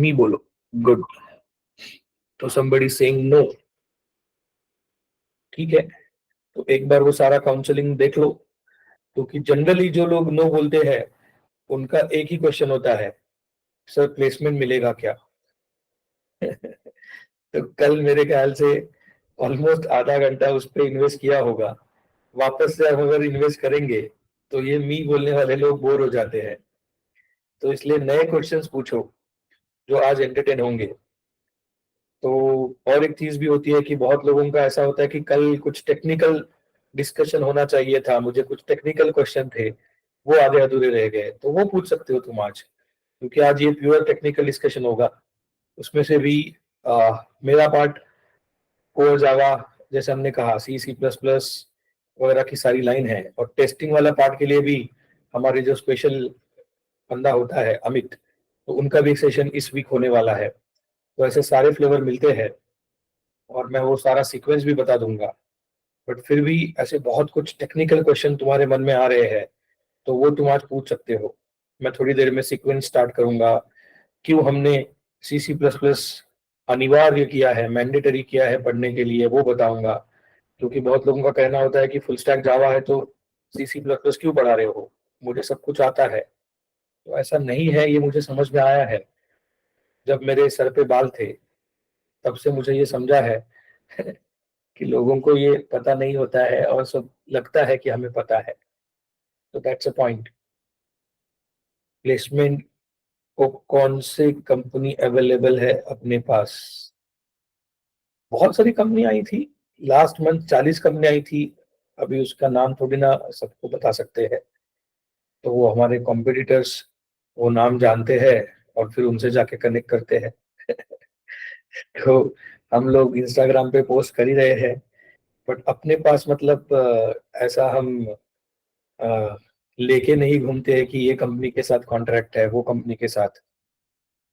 मी बोलो गुड, तो somebody saying no, ठीक है। तो एक बार वो सारा काउंसलिंग देख लो, क्योंकि जनरली जो लोग नो बोलते हैं उनका एक ही क्वेश्चन होता है, सर प्लेसमेंट मिलेगा क्या? तो कल मेरे ख्याल से ऑलमोस्ट आधा घंटा उस पर इन्वेस्ट किया होगा। वापस से अब अगर इन्वेस्ट करेंगे तो ये मी बोलने वाले लोग बोर हो जाते हैं, तो इसलिए नए क्वेश्चंस पूछो जो आज एंटरटेन होंगे। तो और एक चीज भी होती है कि बहुत लोगों का ऐसा होता है कि कल कुछ टेक्निकल डिस्कशन होना चाहिए था, मुझे कुछ टेक्निकल क्वेश्चन थे वो आधे अधूरे रह गए, तो वो पूछ सकते हो तुम आज, क्योंकि आज ये प्योर टेक्निकल डिस्कशन होगा। उसमें से भी मेरा पार्ट कोर जावा, जैसे हमने कहा सी सी प्लस प्लस वगैरह की सारी लाइन है, और टेस्टिंग वाला पार्ट के लिए भी हमारे जो स्पेशल बंदा होता है अमित, तो उनका भी सेशन इस वीक होने वाला है। तो ऐसे सारे फ्लेवर मिलते हैं और मैं वो सारा सीक्वेंस भी बता दूंगा। बट फिर भी ऐसे बहुत कुछ टेक्निकल क्वेश्चन तुम्हारे मन में आ रहे हैं, तो वो तुम आज पूछ सकते हो। मैं थोड़ी देर में सीक्वेंस स्टार्ट करूंगा, क्यों हमने सी सी प्लस प्लस अनिवार्य किया है, मैंडेटरी किया है पढ़ने के लिए, वो बताऊंगा। क्योंकि बहुत लोगों का कहना होता है कि फुल स्टैक जावा है तो सी सी प्लस प्लस क्यों पढ़ा रहे हो, मुझे सब कुछ आता है। तो ऐसा नहीं है, ये मुझे समझ में आया है जब मेरे सर पे बाल थे, तब से मुझे ये समझा है कि लोगों को ये पता नहीं होता है और सब लगता है कि हमें पता है। तो दैट्स अ पॉइंट। प्लेसमेंट को कौन से कंपनी अवेलेबल है अपने पास? बहुत सारी कंपनी आई थी लास्ट मंथ, 40 कंपनी आई थी। अभी उसका नाम थोड़ी ना सबको बता सकते हैं, तो वो हमारे कॉम्पिटिटर्स वो नाम जानते हैं और फिर उनसे जाके कनेक्ट करते हैं। तो हम लोग इंस्टाग्राम पे पोस्ट कर ही रहे हैं, बट अपने पास मतलब ऐसा हम अ, लेके नहीं घूमते हैं कि ये कंपनी के साथ कॉन्ट्रैक्ट है, वो कंपनी के साथ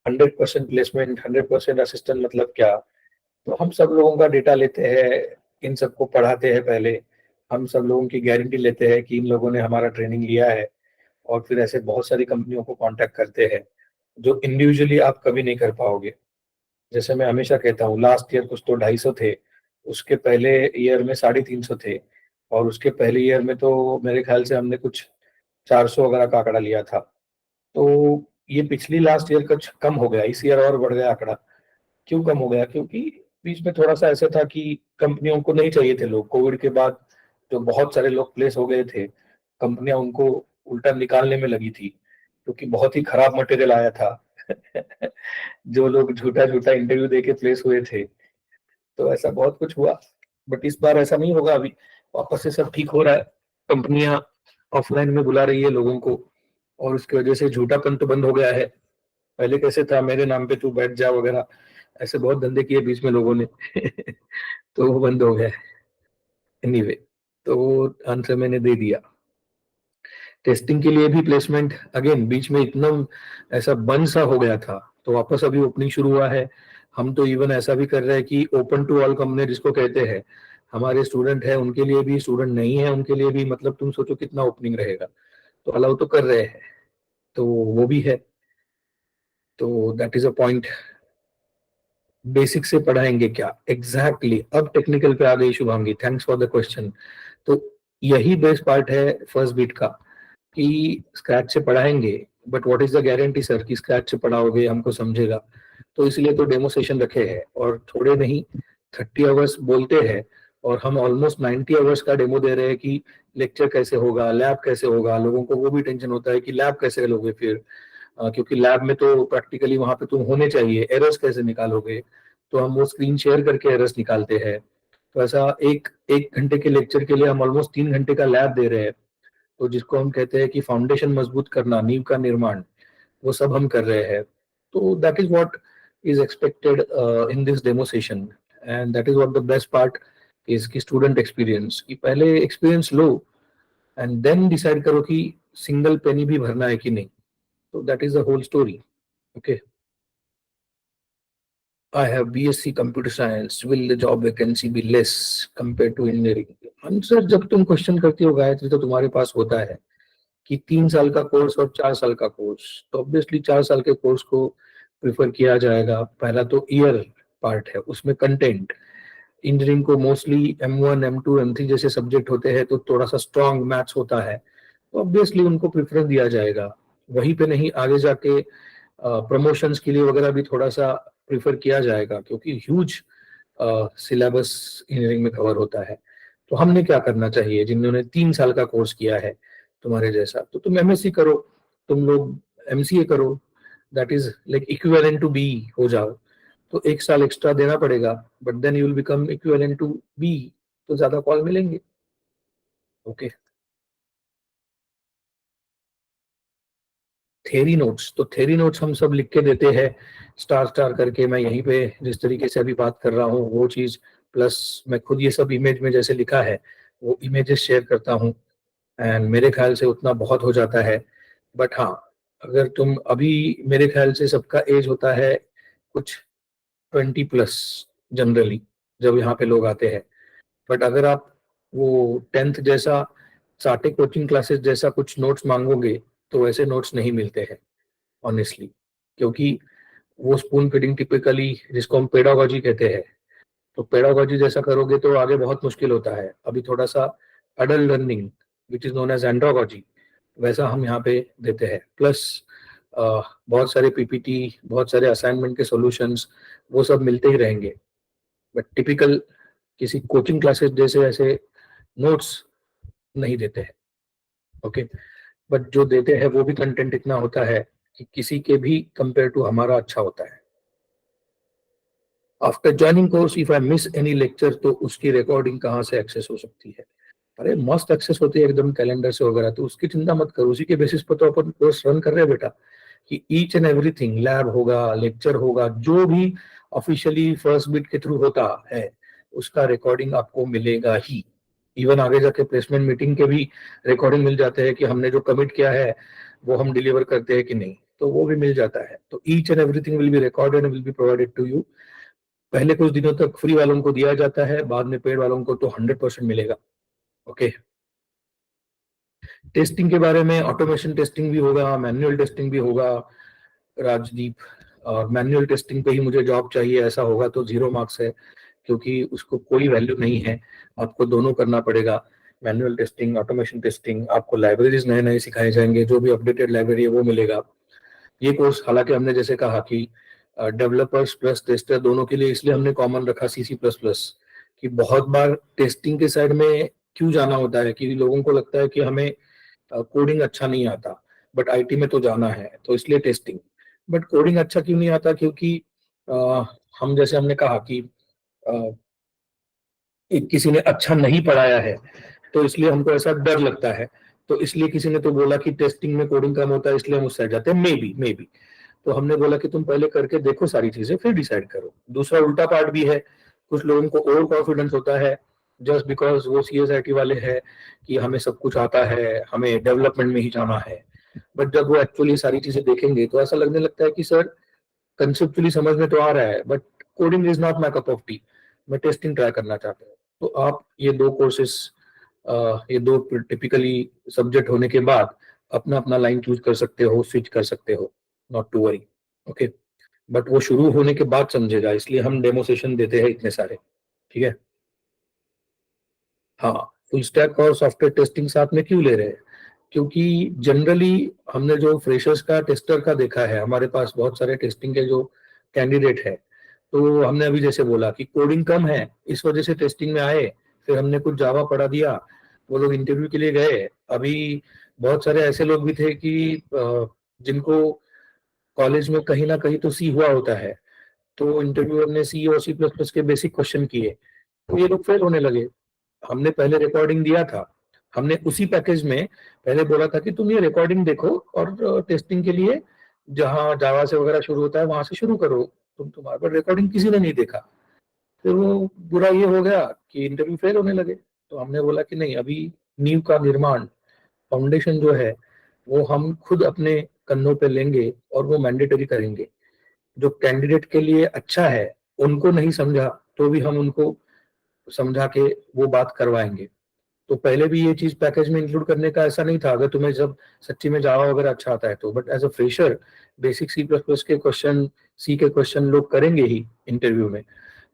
100% प्लेसमेंट, 100% असिस्टेंट मतलब क्या? तो हम सब लोगों का डेटा लेते हैं, इन सबको पढ़ाते हैं पहले, हम सब लोगों की गारंटी लेते हैं कि इन लोगों ने हमारा ट्रेनिंग लिया है, और फिर ऐसे बहुत सारी कंपनियों को कांटेक्ट करते हैं जो इंडिविजुअली आप कभी नहीं कर पाओगे। जैसे मैं हमेशा कहता हूँ, लास्ट ईयर कुछ तो 250 थे, उसके पहले ईयर में 350 थे, और उसके पहले ईयर में तो मेरे ख्याल से हमने कुछ 400 वगैरह का आंकड़ा लिया था। तो ये पिछली लास्ट ईयर कुछ कम हो गया, इस ईयर और बढ़ गया आंकड़ा। क्यों कम हो गया? क्योंकि बीच में थोड़ा सा ऐसा था कि कंपनियों को नहीं चाहिए थे लोग, कोविड के बाद जो बहुत सारे लोग प्लेस हो गए थे, कंपनियां उनको उल्टा निकालने में लगी थी, क्योंकि बहुत ही खराब मटेरियल आया था। जो लोग झूठा झूठा इंटरव्यू देके प्लेस हुए थे, तो ऐसा बहुत कुछ हुआ। बट इस बार ऐसा नहीं होगा, अभी वापस से सब ठीक हो रहा है, कंपनियां ऑफलाइन में बुला रही है लोगों को, और उसकी वजह से झूठापन तो बंद हो गया है। पहले कैसे था, मेरे नाम पे तू बैठ जा वगैरह, ऐसे बहुत धंधे किए बीच में लोगों ने। तो वो बंद हो गया है। एनीवे, तो आंसर मैंने दे दिया। टेस्टिंग के लिए भी प्लेसमेंट अगेन बीच में इतना ऐसा बंद सा हो गया था, तो वापस अभी ओपनिंग शुरू हुआ है। हम तो इवन ऐसा भी कर रहे हैं कि ओपन टू ऑल कंपनी जिसको कहते हैं, हमारे स्टूडेंट है उनके लिए भी, स्टूडेंट नहीं है उनके लिए भी, मतलब तुम सोचो कितना ओपनिंग रहेगा। तो अलाउ तो कर रहे हैं, तो वो भी है। तो that is a point. Basic से पढ़ाएंगे क्या एग्जैक्टली अब टेक्निकल पे आ गई Shubhangi, thanks for the question. तो यही बेस्ट पार्ट है फर्स्ट बीट का, कि स्क्रैच से पढ़ाएंगे, but what is the guarantee sir कि स्क्रैच से पढ़ाओगे हमको समझेगा? तो इसलिए तो डेमो सेशन रखे हैं, और थोड़े नहीं 30 आवर्स बोलते हैं, और हम ऑलमोस्ट 90 आवर्स का डेमो दे रहे हैं कि लेक्चर कैसे होगा, लैब कैसे होगा। लोगों को वो भी टेंशन होता है कि लैब कैसे लोगे फिर, क्योंकि लैब में तो प्रैक्टिकली वहां पे तुम होने चाहिए, एरर्स कैसे निकालोगे? तो हम वो स्क्रीन शेयर करके एरर्स निकालते हैं। तो ऐसा एक एक घंटे के लेक्चर के लिए हम ऑलमोस्ट 3 घंटे का लैब दे रहे हैं। तो जिसको हम कहते हैं कि फाउंडेशन मजबूत करना, नींव का निर्माण, वो सब हम कर रहे हैं। तो that is what is expected in this demo session, and that is what the best part is कि स्टूडेंट एक्सपीरियंस, कि पहले एक्सपीरियंस लो एंड देन डिसाइड करो कि सिंगल पेनी भी भरना है कि नहीं। तो that is the whole story. Okay, I have BSc Computer Science. Will the job vacancy be less compared to engineering? Answer जब तुम क्वेश्चन करती हो गायत्री, तो तुम्हारे पास होता है कि 3 साल का कोर्स और 4 साल का कोर्स, तो ऑब्वियसली 4 साल के कोर्स को प्रिफर किया जाएगा। पहला तो ईयर पार्ट है, उसमें कंटेंट। इंजीनियरिंग को मोस्टली M1 M2 M3 जैसे सब्जेक्ट होते हैं, तो थोड़ा सा स्ट्रांग मैथ्स होता है, तो ऑब्वियसली उनको प्रेफरेंस दिया जाएगा। वहीं पे नहीं, आगे जाके प्रमोशंस के लिए वगैरह भी थोड़ा सा प्रिफर किया जाएगा, क्योंकि ह्यूज सिलेबस इंजीनियरिंग में कवर होता है। तो हमने क्या करना चाहिए, जिन्होंने 3 साल का कोर्स किया है तुम्हारे जैसा, तो तुम MSc करो, तुम लोग MCA करो, that is like equivalent to B हो जाओ। तो 1 साल एक्स्ट्रा देना पड़ेगा, but then you will become equivalent to B, तो ज्यादा कॉल मिलेंगे। ओके। थेरी नोट्स, तो थेरी नोट्स हम सब लिख के देते हैं, स्टार स्टार करके। मैं यहीं पे जिस तरीके से अभी बात कर रहा हूँ वो चीज, प्लस मैं खुद ये सब इमेज में जैसे लिखा है वो इमेजेस शेयर करता हूँ, एंड मेरे ख्याल से उतना बहुत हो जाता है। बट हाँ, अगर तुम अभी, मेरे ख्याल से सबका एज होता है कुछ 20+ जनरली, जब यहाँ पे लोग आते हैं। बट अगर आप वो 10th जैसा, साटे कोचिंग क्लासेस जैसा कुछ नोट्स मांगोगे, तो वैसे नोट्स नहीं मिलते हैं ऑनेस्टली, क्योंकि वो स्पून फीडिंग टिपिकली, जिसको हम पेडागोजी कहते हैं, तो पेडागोजी जैसा करोगे तो आगे बहुत मुश्किल होता है। अभी थोड़ा सा adult learning which is known as andragogy, वैसा हम यहाँ पे देते हैं। प्लस बहुत सारे PPT, बहुत सारे असाइनमेंट के सॉल्यूशंस, वो सब मिलते ही रहेंगे। बट टिपिकल किसी कोचिंग क्लासेस जैसे ऐसे नोट्स नहीं देते हैं। ओके। बट जो देते हैं वो भी कंटेंट इतना होता है कि किसी के भी कंपेयर टू हमारा अच्छा होता है। After joining course if I miss any lecture, तो उसकी रिकॉर्डिंग कहाँ से एक्सेस हो सकती है? अरे मस्त एक्सेस होती है एकदम, कैलेंडर से वगैरह, तो उसकी चिंता मत करो। उसी के बेसिस पर तो अपन कोर्स रन कर रहे हैं बेटा, कि ईच एंड एवरीथिंग, लैब होगा, लेक्चर होगा, जो भी ऑफिशियली फर्स्ट बिट के थ्रू होता है, उसका रिकॉर्डिंग आपको मिलेगा ही। इवन आगे जाके प्लेसमेंट मीटिंग के भी रिकॉर्डिंग मिल जाते हैं कि हमने जो कमिट किया है वो हम डिलीवर करते हैं कि नहीं, तो वो भी मिल जाता है। तो each and everything will be recorded and will be provided to you. पहले कुछ दिनों तक फ्री वालों को दिया जाता है, बाद में पेड वालों को तो 100% मिलेगा। ओके। टेस्टिंग के बारे में, ऑटोमेशन टेस्टिंग भी होगा, मैनुअल टेस्टिंग भी होगा राजदीप। और मैनुअल टेस्टिंग पे ही मुझे जॉब चाहिए ऐसा होगा तो 0 मार्क्स है, क्योंकि उसको कोई वैल्यू नहीं है। आपको दोनों करना पड़ेगा, मैनुअल टेस्टिंग, ऑटोमेशन टेस्टिंग। आपको लाइब्रेरीज नए नए सिखाए जाएंगे, जो भी अपडेटेड लाइब्रेरी है वो मिलेगा। ये कोर्स हालांकि हमने जैसे कहा कि डेवलपर्स प्लस टेस्टर दोनों के लिए, इसलिए हमने कॉमन रखा C++, कि बहुत बार टेस्टिंग के साइड में क्यों जाना होता है, कि लोगों को लगता है कि हमें कोडिंग अच्छा नहीं आता, बट IT में तो जाना है, तो इसलिए टेस्टिंग। बट कोडिंग अच्छा क्यों नहीं आता? क्योंकि अ, हम जैसे हमने कहा कि अ, एक किसी ने अच्छा नहीं पढ़ाया है, तो इसलिए हमको ऐसा डर लगता है। तो इसलिए किसी ने तो बोला कि टेस्टिंग में कोडिंग कम होता है, इसलिए हम उससे हट जाते हैं, मे बी। तो हमने बोला कि तुम पहले करके देखो सारी चीजें, फिर डिसाइड करो। दूसरा उल्टा पार्ट भी है, कुछ लोगों को ओवर कॉन्फिडेंस होता है, जस्ट बिकॉज वो CSIT वाले हैं, कि हमें सब कुछ आता है, हमें डेवलपमेंट में ही जाना है। बट जब वो एक्चुअली सारी चीजें देखेंगे तो ऐसा लगने लगता है कि सर, कंसेप्चुअली समझ में तो आ रहा है, but coding is not my cup of T, मैं टेस्टिंग ट्राई करना चाहता हूँ। तो आप ये दो कोर्सेस, ये दो टिपिकली सब्जेक्ट होने के बाद अपना अपना लाइन चूज कर सकते हो, स्विच कर सकते हो, not to worry. Okay. But वो शुरू होने के बाद समझेगा, इसलिए हम डेमो सेशन देते हैं इतने सारे। ठीक है। हाँ, फुल स्टैक और सॉफ्टवेयर टेस्टिंग साथ में क्यों ले रहे हैं? क्योंकि जनरली हमने जो फ्रेशर्स का, टेस्टर का देखा है, हमारे पास बहुत सारे टेस्टिंग के जो कैंडिडेट है, तो हमने अभी जैसे बोला कि कोडिंग कम है, इस वजह से टेस्टिंग में आए। फिर हमने कुछ जावा पढ़ा दिया, वो लोग इंटरव्यू के लिए गए। अभी बहुत सारे ऐसे लोग भी थे कि जिनको कॉलेज में कहीं ना कहीं तो सी हुआ होता है, तो इंटरव्यूअर ने C और C++ के बेसिक क्वेश्चन किए, तो ये लोग फेल होने लगे। हमने पहले रिकॉर्डिंग दिया था, हमने उसी पैकेज में पहले बोला था कि तुम ये रिकॉर्डिंग देखो और टेस्टिंग के लिए जहाँ जावा से वगैरह शुरू होता है वहां से शुरू करो। तुम्हारे पर रिकॉर्डिंग किसी ने नहीं देखा, फिर वो बुरा ये हो गया कि इंटरव्यू फेल होने लगे। तो हमने बोला कि नहीं, अभी नींव का निर्माण, फाउंडेशन जो है वो हम खुद अपने कंधों पे लेंगे और वो मैंडेटरी करेंगे। जो कैंडिडेट के लिए अच्छा है, उनको नहीं समझा तो भी हम उनको समझा के वो बात करवाएंगे। तो पहले भी ये चीज पैकेज में इंक्लूड करने का ऐसा नहीं था, अगर तुम्हें जब सच्ची में जावा वगैरह अच्छा आता है तो। But as a fresher basic C plus plus के क्वेश्चन, सी के क्वेश्चन लोग करेंगे ही इंटरव्यू में।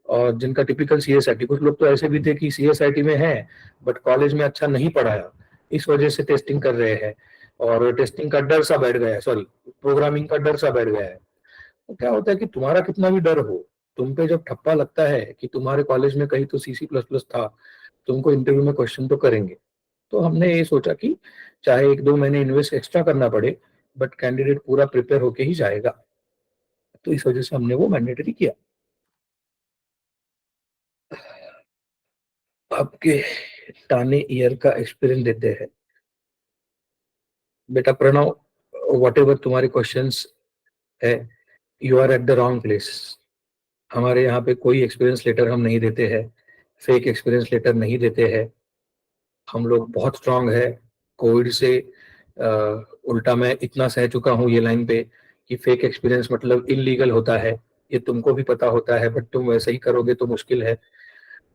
और जिनका टिपिकल सीएसआईटी, कुछ लोग तो ऐसे भी थे कि सीएसआईटी में है बट कॉलेज में अच्छा नहीं पढ़ाया, इस वजह से टेस्टिंग कर रहे हैं, और टेस्टिंग का डर सा बैठ गया है, सॉरी प्रोग्रामिंग का डर सा बैठ गया है। तो क्या होता है कि तुम्हारा कितना भी डर हो, तुम पे जब ठप्पा लगता है कि तुम्हारे कॉलेज में कहीं तो सीसी प्लस प्लस था, तुमको इंटरव्यू में क्वेश्चन तो करेंगे। तो हमने ये सोचा कि चाहे 1-2 महीने इन्वेस्ट एक्स्ट्रा करना पड़े, बट कैंडिडेट पूरा प्रिपेयर होके ही जाएगा। तो इस वजह से हमने वो मैंडेटरी किया। आपके टाने ईयर का एक्सपीरियंस देते हैं बेटा प्रणव, वट एवर तुम्हारे क्वेश्चंस है, you are at the wrong place. हमारे यहाँ पे कोई एक्सपीरियंस लेटर हम नहीं देते हैं, फेक एक्सपीरियंस लेटर नहीं देते हैं। हम लोग बहुत स्ट्रांग है। कोविड से अ, उल्टा मैं इतना सह चुका हूँ ये लाइन पे कि फेक एक्सपीरियंस मतलब इलीगल होता है, ये तुमको भी पता होता है, बट तुम वैसे ही करोगे तो मुश्किल है।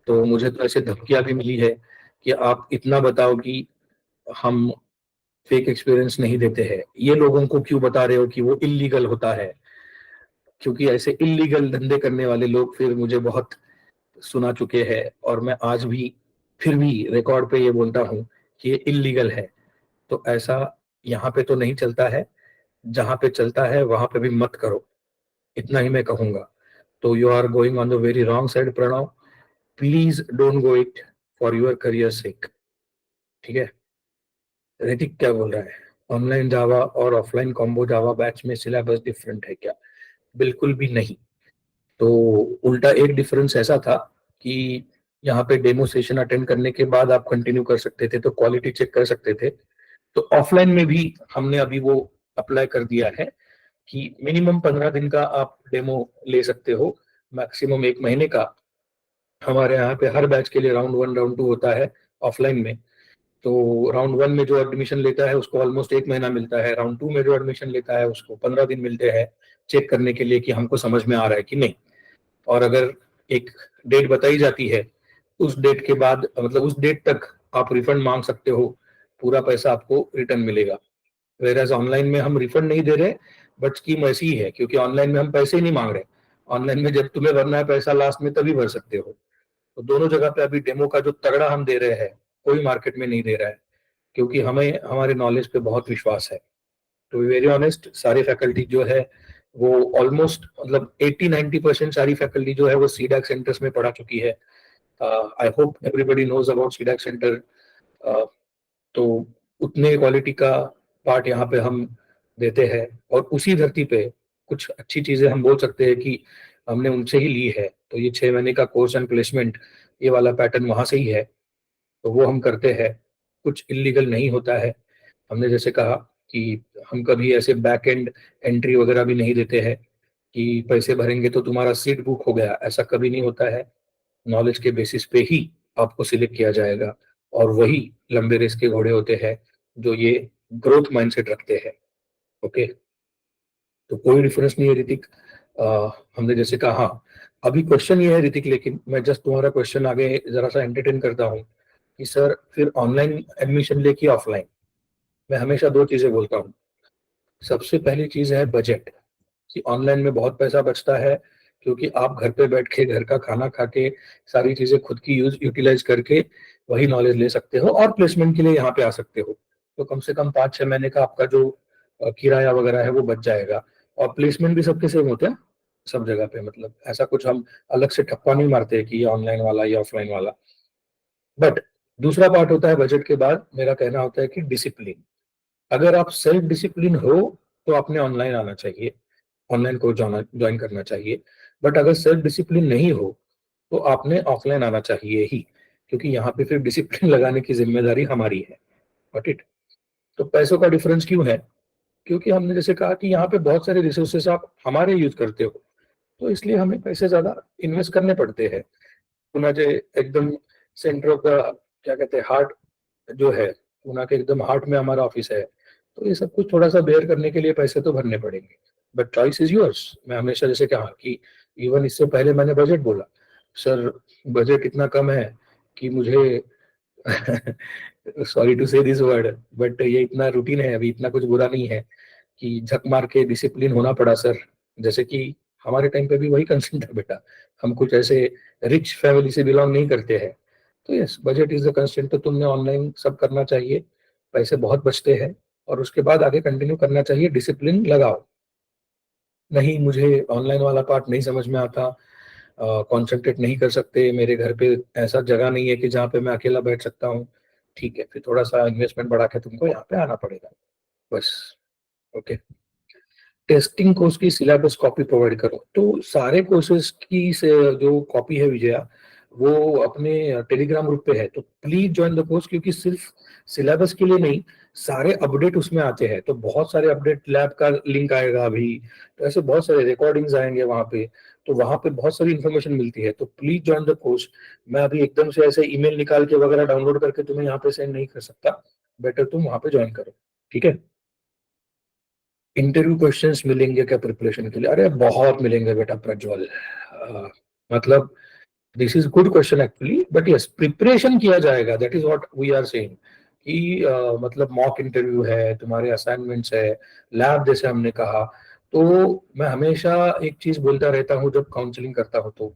तो मुझे तो ऐसे धमकियां भी मिली है कि आप इतना बताओ कि हम फेक एक्सपीरियंस नहीं देते हैं, ये लोगों को क्यों बता रहे हो कि वो इलीगल होता है। क्योंकि ऐसे इलीगल धंधे करने वाले लोग फिर मुझे बहुत सुना चुके हैं, और मैं आज भी फिर भी रिकॉर्ड पे ये बोलता हूँ कि ये इलीगल है। तो ऐसा यहाँ पे तो नहीं चलता है, जहां पे चलता है वहां पे भी मत करो, इतना ही मैं कहूंगा। तो you are going on the very wrong side Pranav, please don't go it for your career sake. ठीक है। ऋतिक क्या बोल रहा है, ऑनलाइन जावा और ऑफलाइन कॉम्बो जावा बैच में सिलेबस डिफरेंट है क्या? बिल्कुल भी नहीं। तो उल्टा एक डिफरेंस ऐसा था कि यहाँ पे डेमो सेशन अटेंड करने के बाद आप कंटिन्यू कर सकते थे, तो क्वालिटी चेक कर सकते थे। तो ऑफलाइन में भी हमने अभी वो अप्लाई कर दिया है कि मिनिमम 15 दिन का आप डेमो ले सकते हो, मैक्सिमम 1 महीने का। हमारे यहाँ पे हर बैच के लिए राउंड 1 राउंड 2 होता है ऑफलाइन में। तो राउंड 1 में जो एडमिशन लेता है उसको ऑलमोस्ट 1 महीना मिलता है, राउंड 2 में जो एडमिशन लेता है उसको 15 दिन मिलते हैं, चेक करने के लिए कि हमको समझ में आ रहा है कि नहीं। और अगर एक डेट बताई जाती है, उस डेट के बाद मतलब उस डेट तक आप रिफंड मांग सकते हो, पूरा पैसा आपको रिटर्न मिलेगा। वेराज ऑनलाइन में हम रिफंड नहीं दे रहे, बट स्कीम ऐसी ही है, क्योंकि ऑनलाइन में हम पैसे ही नहीं मांग रहे। ऑनलाइन में जब तुम्हें भरना है पैसा लास्ट में तभी भर सकते हो। तो दोनों जगह पे अभी डेमो का जो तगड़ा हम दे रहे हैं, कोई मार्केट में नहीं दे रहा है, क्योंकि हमें हमारे नॉलेज पे बहुत विश्वास है। टू बी वेरी ऑनेस्ट, सारी फैकल्टी जो है वो ऑलमोस्ट मतलब 80-90% सारी फैकल्टी जो है वो सीडैक सेंटर्स में पढ़ा चुकी है। I hope everybody knows about CDAC centre. तो उतने क्वालिटी का पार्ट यहाँ पे हम देते हैं, और उसी धरती पे कुछ अच्छी चीजें हम बोल सकते हैं कि हमने उनसे ही ली है। तो ये 6 महीने का कोर्स एंड प्लेसमेंट, ये वाला पैटर्न वहां से ही है, तो वो हम करते हैं। कुछ इलीगल नहीं होता है। हमने जैसे कहा कि हम कभी ऐसे बैक एंड एंट्री वगैरह भी नहीं देते हैं कि पैसे भरेंगे तो तुम्हारा सीट बुक हो गया, ऐसा कभी नहीं होता है। नॉलेज के बेसिस पे ही आपको सिलेक्ट किया जाएगा, और वही लंबे रेस के घोड़े होते हैं जो ये ग्रोथ माइंडसेट रखते हैं। ओके। तो कोई डिफरेंस नहीं है ऋतिक। हमने जैसे कहा, हाँ, अभी क्वेश्चन ये है ऋतिक, लेकिन मैं जस्ट तुम्हारा क्वेश्चन आगे जरा सा एंटरटेन करता हूँ कि सर फिर ऑनलाइन एडमिशन लेके ऑफलाइन। मैं हमेशा दो चीजें बोलता हूँ। सबसे पहली चीज है बजट, कि ऑनलाइन में बहुत पैसा बचता है, क्योंकि आप घर पे बैठ के घर का खाना खा के सारी चीजें खुद की यूटिलाइज करके वही नॉलेज ले सकते हो, और प्लेसमेंट के लिए यहाँ पे आ सकते हो। तो कम से कम 5-6 महीने का आपका जो किराया वगैरह है वो बच जाएगा। और प्लेसमेंट भी सबके सेम होते हैं सब जगह पे, मतलब ऐसा कुछ हम अलग से ठप्पा नहीं मारते कि ये ऑनलाइन वाला या ऑफलाइन वाला। बट दूसरा पार्ट होता है बजट के बाद, मेरा कहना होता है कि डिसिप्लिन। अगर आप सेल्फ डिसिप्लिन हो तो आपने ऑनलाइन आना चाहिए, ऑनलाइन कोर्स ज्वाइन करना चाहिए। बट अगर सेल्फ डिसिप्लिन नहीं हो तो आपने ऑफलाइन आना चाहिए ही, क्योंकि यहाँ पे फिर डिसिप्लिन लगाने की जिम्मेदारी हमारी है। Got it? तो पैसों का डिफरेंस क्यों है? क्योंकि हमने जैसे कहा कि यहाँ पे बहुत सारे रिसोर्सेस आप हमारे यूज करते हो, तो इसलिए हमें पैसे ज्यादा इन्वेस्ट करने पड़ते हैं। पुणे जे एकदम सेंटर ऑफ द, क्या कहते हैं, हार्ट जो है, पुणे के एकदम हार्ट में हमारा ऑफिस है। तो ये सब कुछ थोड़ा सा बेयर करने के लिए पैसे तो भरने पड़ेंगे, बट चॉइस इज योर्स। मैं हमेशा जैसे कहा कि इवन इससे पहले मैंने बजट बोला, सर बजट इतना कम है कि मुझे सॉरी टू से दिस वर्ड, बट ये इतना रूटीन है अभी, इतना कुछ बुरा नहीं है कि झक मार के डिसिप्लिन होना पड़ा सर। जैसे कि हमारे टाइम पे भी वही कंसेंट था बेटा, हम कुछ ऐसे रिच फैमिली से बिलोंग नहीं करते हैं। तो yes, budget is the constraint, तो तुमने ऑनलाइन सब करना चाहिए, पैसे बहुत बचते हैं, और उसके बाद आगे कंटिन्यू करना चाहिए, डिसिप्लिन लगाओ। नहीं, मुझे ऑनलाइन वाला पार्ट नहीं समझ में आता, कॉन्सेंट्रेट नहीं कर सकते, मेरे घर पे ऐसा जगह नहीं है कि जहाँ पे मैं अकेला बैठ सकता हूँ, ठीक है, फिर थोड़ा सा इन्वेस्टमेंट बढ़ा के तुमको यहाँ पे आना पड़ेगा, बस। ओके। टेस्टिंग कोर्स की सिलेबस कॉपी प्रोवाइड करो, तो सारे कोर्सेज की से जो कॉपी है विजया, वो अपने टेलीग्राम ग्रुप पे है, तो प्लीज ज्वाइन द कोर्स, क्योंकि सिर्फ सिलेबस के लिए नहीं, सारे अपडेट उसमें आते हैं, तो बहुत सारे अपडेट, लैब का लिंक आएगा अभी, तो ऐसे बहुत सारे रिकॉर्डिंग्स आएंगे वहां पे, तो वहां पे बहुत सारी इन्फॉर्मेशन मिलती है, तो प्लीज ज्वाइन द कोर्स। मैं अभी एकदम से ऐसे ईमेल निकाल के वगैरह डाउनलोड करके तुम्हें यहाँ पे सेंड नहीं कर सकता, बेटर तुम वहां पे ज्वाइन करो, ठीक है। इंटरव्यू क्वेश्चंस मिलेंगे क्या प्रिपरेशन के लिए? अरे बहुत मिलेंगे बेटा प्रज्वल, मतलब this is good question actually, but yes, preparation किया जाएगा, that is what we are saying कि मतलब मॉक इंटरव्यू है, तुम्हारे असाइनमेंट्स है, लैब जैसे हमने कहा। तो मैं हमेशा एक चीज बोलता रहता हूँ जब काउंसलिंग करता हूँ, तो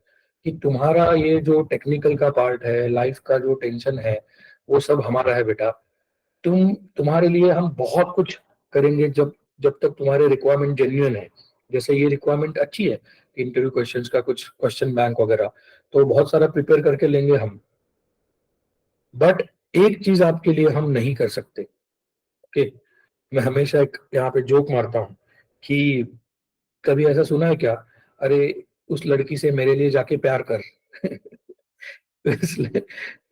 कि तुम्हारा ये जो टेक्निकल का पार्ट है, लाइफ का जो टेंशन है, वो सब हमारा है बेटा। तुम्हारे लिए हम बहुत कुछ करेंगे, जब जब तक तुम्हारे रिक्वायरमेंट जेन्युइन है। जैसे ये रिक्वायरमेंट अच्छी है, इंटरव्यू क्वेश्चंस का कुछ क्वेश्चन बैंक वगैरह, तो बहुत सारा प्रिपेयर करके लेंगे हम, बट एक चीज आपके लिए हम नहीं कर सकते। ओके। मैं हमेशा एक यहाँ पे जोक मारता हूँ कि कभी ऐसा सुना है क्या, अरे उस लड़की से मेरे लिए जाके प्यार कर। उस,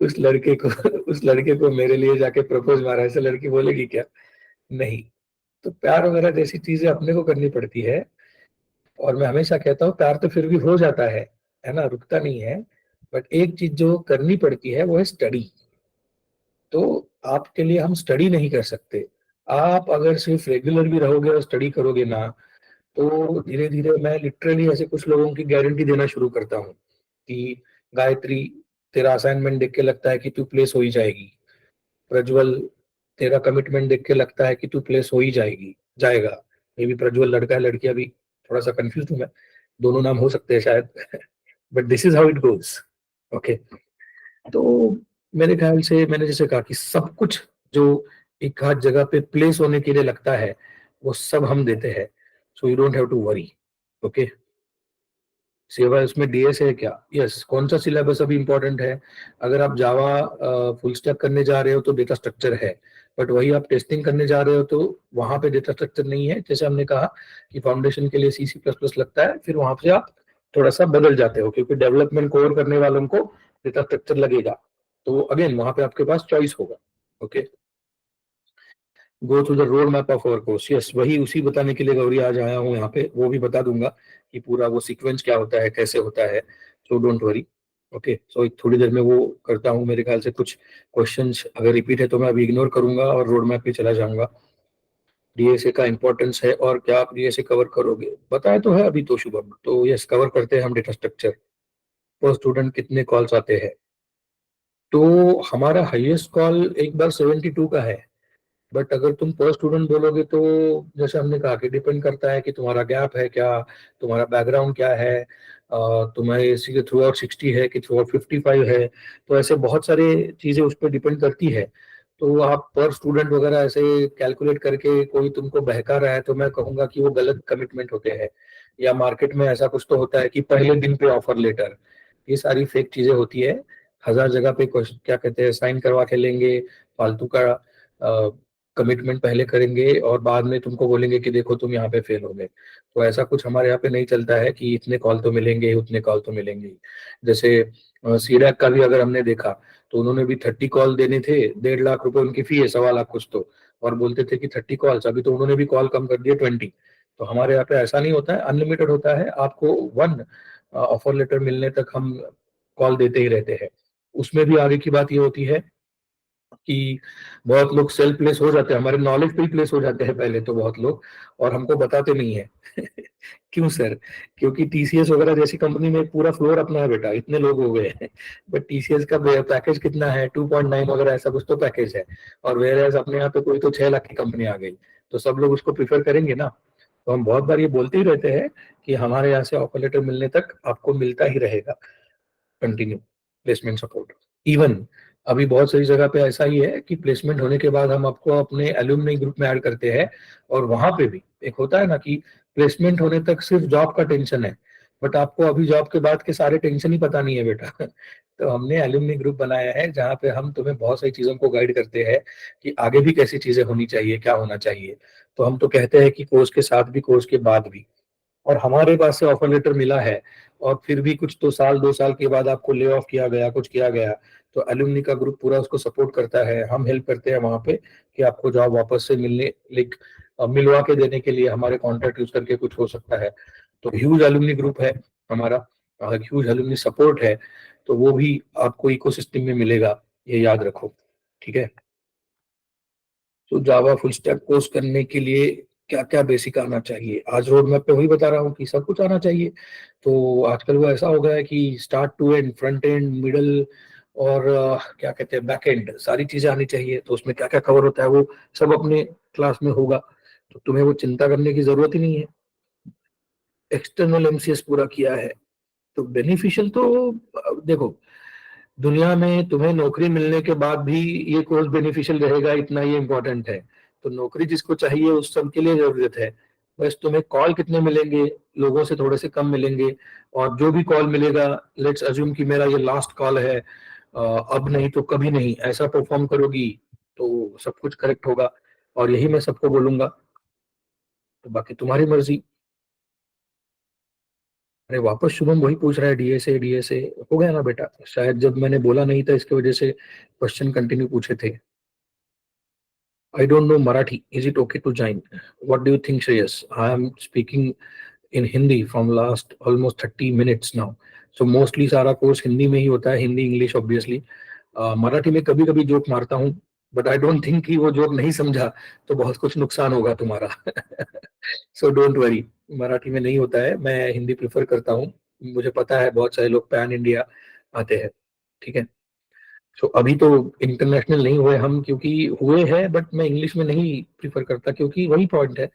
उस लड़के को उस लड़के को मेरे लिए जाके प्रपोज मारा, ऐसे लड़की बोलेगी क्या? नहीं। तो प्यार वगैरह जैसी चीजें अपने को करनी पड़ती है, और मैं हमेशा कहता हूँ प्यार तो फिर भी हो जाता है ना, रुकता नहीं है, बट एक चीज जो करनी पड़ती है वो है स्टडी। तो आपके लिए हम स्टडी नहीं कर सकते। आप अगर सिर्फ रेगुलर भी रहोगे और स्टडी करोगे ना, तो धीरे धीरे मैं लिटरली ऐसे कुछ लोगों की गारंटी देना शुरू करता हूँ कि गायत्री, तेरा असाइनमेंट देख के लगता है कि तू प्लेस हो ही जाएगी। प्रज्वल, तेरा कमिटमेंट देख के लगता है कि तू प्लेस हो ही जाएगा। मे भी प्रज्वल लड़का है लड़की, अभी थोड़ा सा कंफ्यूज हूँ मैं, दोनों नाम हो सकते हैं शायद, but this is how it goes. Okay. तो मेरे ख्याल से मैंने जैसे कहा कि सब कुछ जो एक आध जगह पे प्लेस होने के लिए लगता है, वो सब हम देते हैं, so you don't have to worry. Okay. सिवाय उसमें डीएस है क्या? यस, कौन सा सिलेबस अभी इंपॉर्टेंट है? अगर आप जावा फुल स्टैक करने जा रहे हो तो डेटा स्ट्रक्चर है, बट वही आप टेस्टिंग करने जा रहे हो तो वहां पे डेटा स्ट्रक्चर नहीं है। जैसे हमने कहा कि फाउंडेशन के लिए सी सी प्लस प्लस लगता है, फिर वहां से आप थोड़ा सा बदल जाते हो, क्योंकि डेवलपमेंट कोर करने वालों को डेटा स्ट्रक्चर लगेगा, तो अगेन वहां पे आपके पास चॉइस होगा। Okay. Go through the road map of our course, yes, वही उसी बताने के लिए गौरी आज आया हूँ यहाँ पे, वो भी बता दूंगा कि पूरा वो सीक्वेंस क्या होता है, कैसे होता है, सो डोंट वरी। ओके, सो थोड़ी देर में वो करता हूँ। मेरे ख्याल से कुछ क्वेश्चंस अगर रिपीट है तो मैं अभी इग्नोर करूंगा और रोड मैप पे चला जाऊंगा। डीएसए का इंपॉर्टेंस है, और क्या आप डीएसए कवर करोगे? बताया तो है अभी तो शुभम, तो यस, कवर करते हैं हम डेटा स्ट्रक्चर। पर स्टूडेंट कितने कॉल्स आते हैं? तो हमारा हाईएस्ट कॉल एक बार 72 का है, बट अगर तुम पर स्टूडेंट बोलोगे तो जैसे हमने कहा कि डिपेंड करता है कि तुम्हारा गैप है क्या, तुम्हारा बैकग्राउंड क्या है, तुम्हारे इसी के थ्रू आउट 60 है कि थ्रू आउट 55 है, तो ऐसे बहुत सारे चीजें उस पर डिपेंड करती है। तो आप पर स्टूडेंट वगैरह ऐसे कैलकुलेट करके कोई तुमको बहका रहा है तो मैं कहूंगा कि वो गलत कमिटमेंट होते हैं, या मार्केट में ऐसा कुछ तो होता है कि पहले दिन पे ऑफर लेटर, ये सारी फेक चीजें होती है। हजार जगह पे क्या कहते हैं, साइन करवा के लेंगे, फालतू का कमिटमेंट पहले करेंगे और बाद में तुमको बोलेंगे कि देखो तुम यहाँ पे फेल हो गए। तो ऐसा कुछ हमारे यहाँ पे नहीं चलता है कि इतने कॉल तो मिलेंगे, उतने कॉल तो मिलेंगे ही। जैसे सीडैक का भी अगर हमने देखा, तो उन्होंने भी 30 कॉल देने थे, 1.5 लाख रुपए उनकी फी है, 1.25 लाख कुछ तो, और बोलते थे कि 30 कॉल्स, अभी तो उन्होंने भी कॉल कम कर दिए 20। तो हमारे यहाँ पे ऐसा नहीं होता है, अनलिमिटेड होता है, आपको वन ऑफर लेटर मिलने तक हम कॉल देते ही रहते हैं। उसमें भी आगे की बात ये होती है कि बहुत लोग सेल्फ प्लेस हो जाते हैं, हमारे नॉलेज पे ही प्लेस हो जाते हैं पहले तो बहुत लोग, और हमको बताते नहीं है। क्यों सर? क्योंकि टीसीएस वगैरह जैसी कंपनी में एक पूरा फ्लोर अपना है बेटा, इतने लोग हो गए हैं। बट टीसीएस का पैकेज कितना है? 2.9 वगैरह ऐसा कुछ तो पैकेज है, और वेयर अपने यहाँ पे कोई तो 6 लाख की कंपनी आ गई, तो सब लोग उसको प्रीफर करेंगे ना। तो हम बहुत बार ये बोलते ही रहते हैं कि हमारे यहाँ से ऑफर लेटर मिलने तक आपको मिलता ही रहेगा कंटिन्यू प्लेसमेंट सपोर्ट। इवन अभी बहुत सारी जगह पे ऐसा ही है कि प्लेसमेंट होने के बाद हम आपको अपने एलुमनी ग्रुप में ऐड करते हैं, और वहां पे भी एक होता है ना कि प्लेसमेंट होने तक सिर्फ जॉब का टेंशन है, बट आपको अभी जॉब के बाद के सारे टेंशन ही पता नहीं है बेटा। तो हमने एलुमनी ग्रुप बनाया है जहाँ पे हम तुम्हें बहुत सारी चीजों को गाइड करते हैं कि आगे भी कैसी चीजें होनी चाहिए, क्या होना चाहिए। तो हम तो कहते हैं कि कोर्स के साथ भी, कोर्स के बाद भी। और हमारे पास से ऑफर लेटर मिला है, और फिर भी कुछ तो साल 2 साल के बाद आपको ले ऑफ किया गया, कुछ किया गया, तो एलुमनी का ग्रुप पूरा उसको सपोर्ट करता है, हम हेल्प करते हैं वहां पे कि आपको जॉब वापस से मिलने मिलवा के देने के लिए हमारे कॉन्टेक्ट यूज करके कुछ हो सकता है। तो ह्यूज एलुमनी ग्रुप है हमारा, ह्यूज एलुमनी सपोर्ट है, तो वो भी आपको इकोसिस्टम में मिलेगा, ये याद रखो। ठीक है? तो जावा फुल स्टैक कोर्स करने के लिए क्या क्या बेसिक आना चाहिए? आज रोड मैप पे वही बता रहा हूँ कि सब कुछ आना चाहिए। तो आजकल वो ऐसा हो गया है कि start to end, front end, middle, और क्या कहते हैं, बैक एंड, सारी चीजें आनी चाहिए। तो उसमें क्या क्या कवर होता है वो सब अपने क्लास में होगा, तो तुम्हें वो चिंता करने की जरूरत ही नहीं है। एक्सटर्नल एमसीएस पूरा किया है तो बेनिफिशियल तो देखो, दुनिया में तुम्हें नौकरी मिलने के बाद भी ये कोर्स बेनिफिशियल रहेगा, इतना ये इंपॉर्टेंट है। तो नौकरी जिसको चाहिए उस सब के लिए जरूरत है। बस तुम्हें कॉल कितने मिलेंगे? लोगों से थोड़े से कम मिलेंगे, और जो भी कॉल मिलेगा, लेट्स अज्यूम कि मेरा ये लास्ट कॉल है, अब नहीं तो कभी नहीं, ऐसा परफॉर्म करोगी तो सब कुछ करेक्ट होगा। और यही मैं सबको बोलूंगा, तो बाकी तुम्हारी मर्जी। अरे वापस शुभम वही पूछ रहा है, डीएसए डीएसए। हो गया ना बेटा, शायद जब मैंने बोला नहीं था इसकी वजह से क्वेश्चन कंटिन्यू पूछे थे। I don't know Marathi. Is it okay to join? What do you think, Shreyas? I am speaking in Hindi from last almost 30 minutes now. So mostly सारा कोर्स हिंदी में ही होता है, हिंदी इंग्लिश ऑब्वियसली। मराठी में कभी कभी joke मारता हूँ, बट आई डोंट थिंक कि वो जोक नहीं समझा तो बहुत कुछ नुकसान होगा तुम्हारा। सो डोंट वरी, मराठी में नहीं होता है, मैं हिंदी प्रेफर करता हूँ। मुझे पता है बहुत सारे लोग पैन इंडिया आते हैं। ठीक है? सो अभी तो इंटरनेशनल नहीं हुए हम, क्योंकि हुए हैं बट मैं इंग्लिश में नहीं प्रीफर करता, क्योंकि वही पॉइंट है,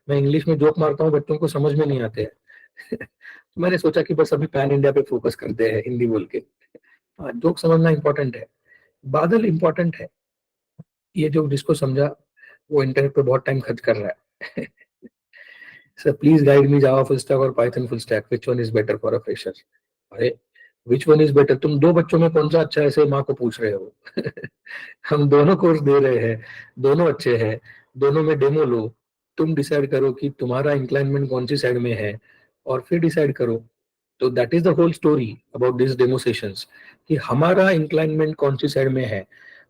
मैं इंग्लिश में जोक मारता हूँ, बच्चों को समझ में नहीं आते हैं। तो मैंने सोचा कि बस अभी पैन इंडिया पे फोकस करते हैं हिंदी बोल के। हाँ, जोक समझना इंपॉर्टेंट है, बादल इंपॉर्टेंट है। ये जो जिसको समझा वो इंटरनेट पे बहुत टाइम खर्च कर रहा है। Sir please guide me Java full stack और Python full stack, which one is better for a fresher? अरे विच वन इज बेटर, तुम दो बच्चों में कौन सा अच्छा है ऐसे माँ को पूछ रहे हो? हम दोनों कोर्स दे रहे हैं, दोनों अच्छे हैं, दोनों में डेमो लो, तुम डिसाइड करो कि तुम्हारा इंक्लाइनमेंट कौन सी साइड में है, और फिर डिसाइड करो। तो that is the whole story about this demo sessions, कि हमारा इंक्लाइनमेंट कौन सी साइड में है।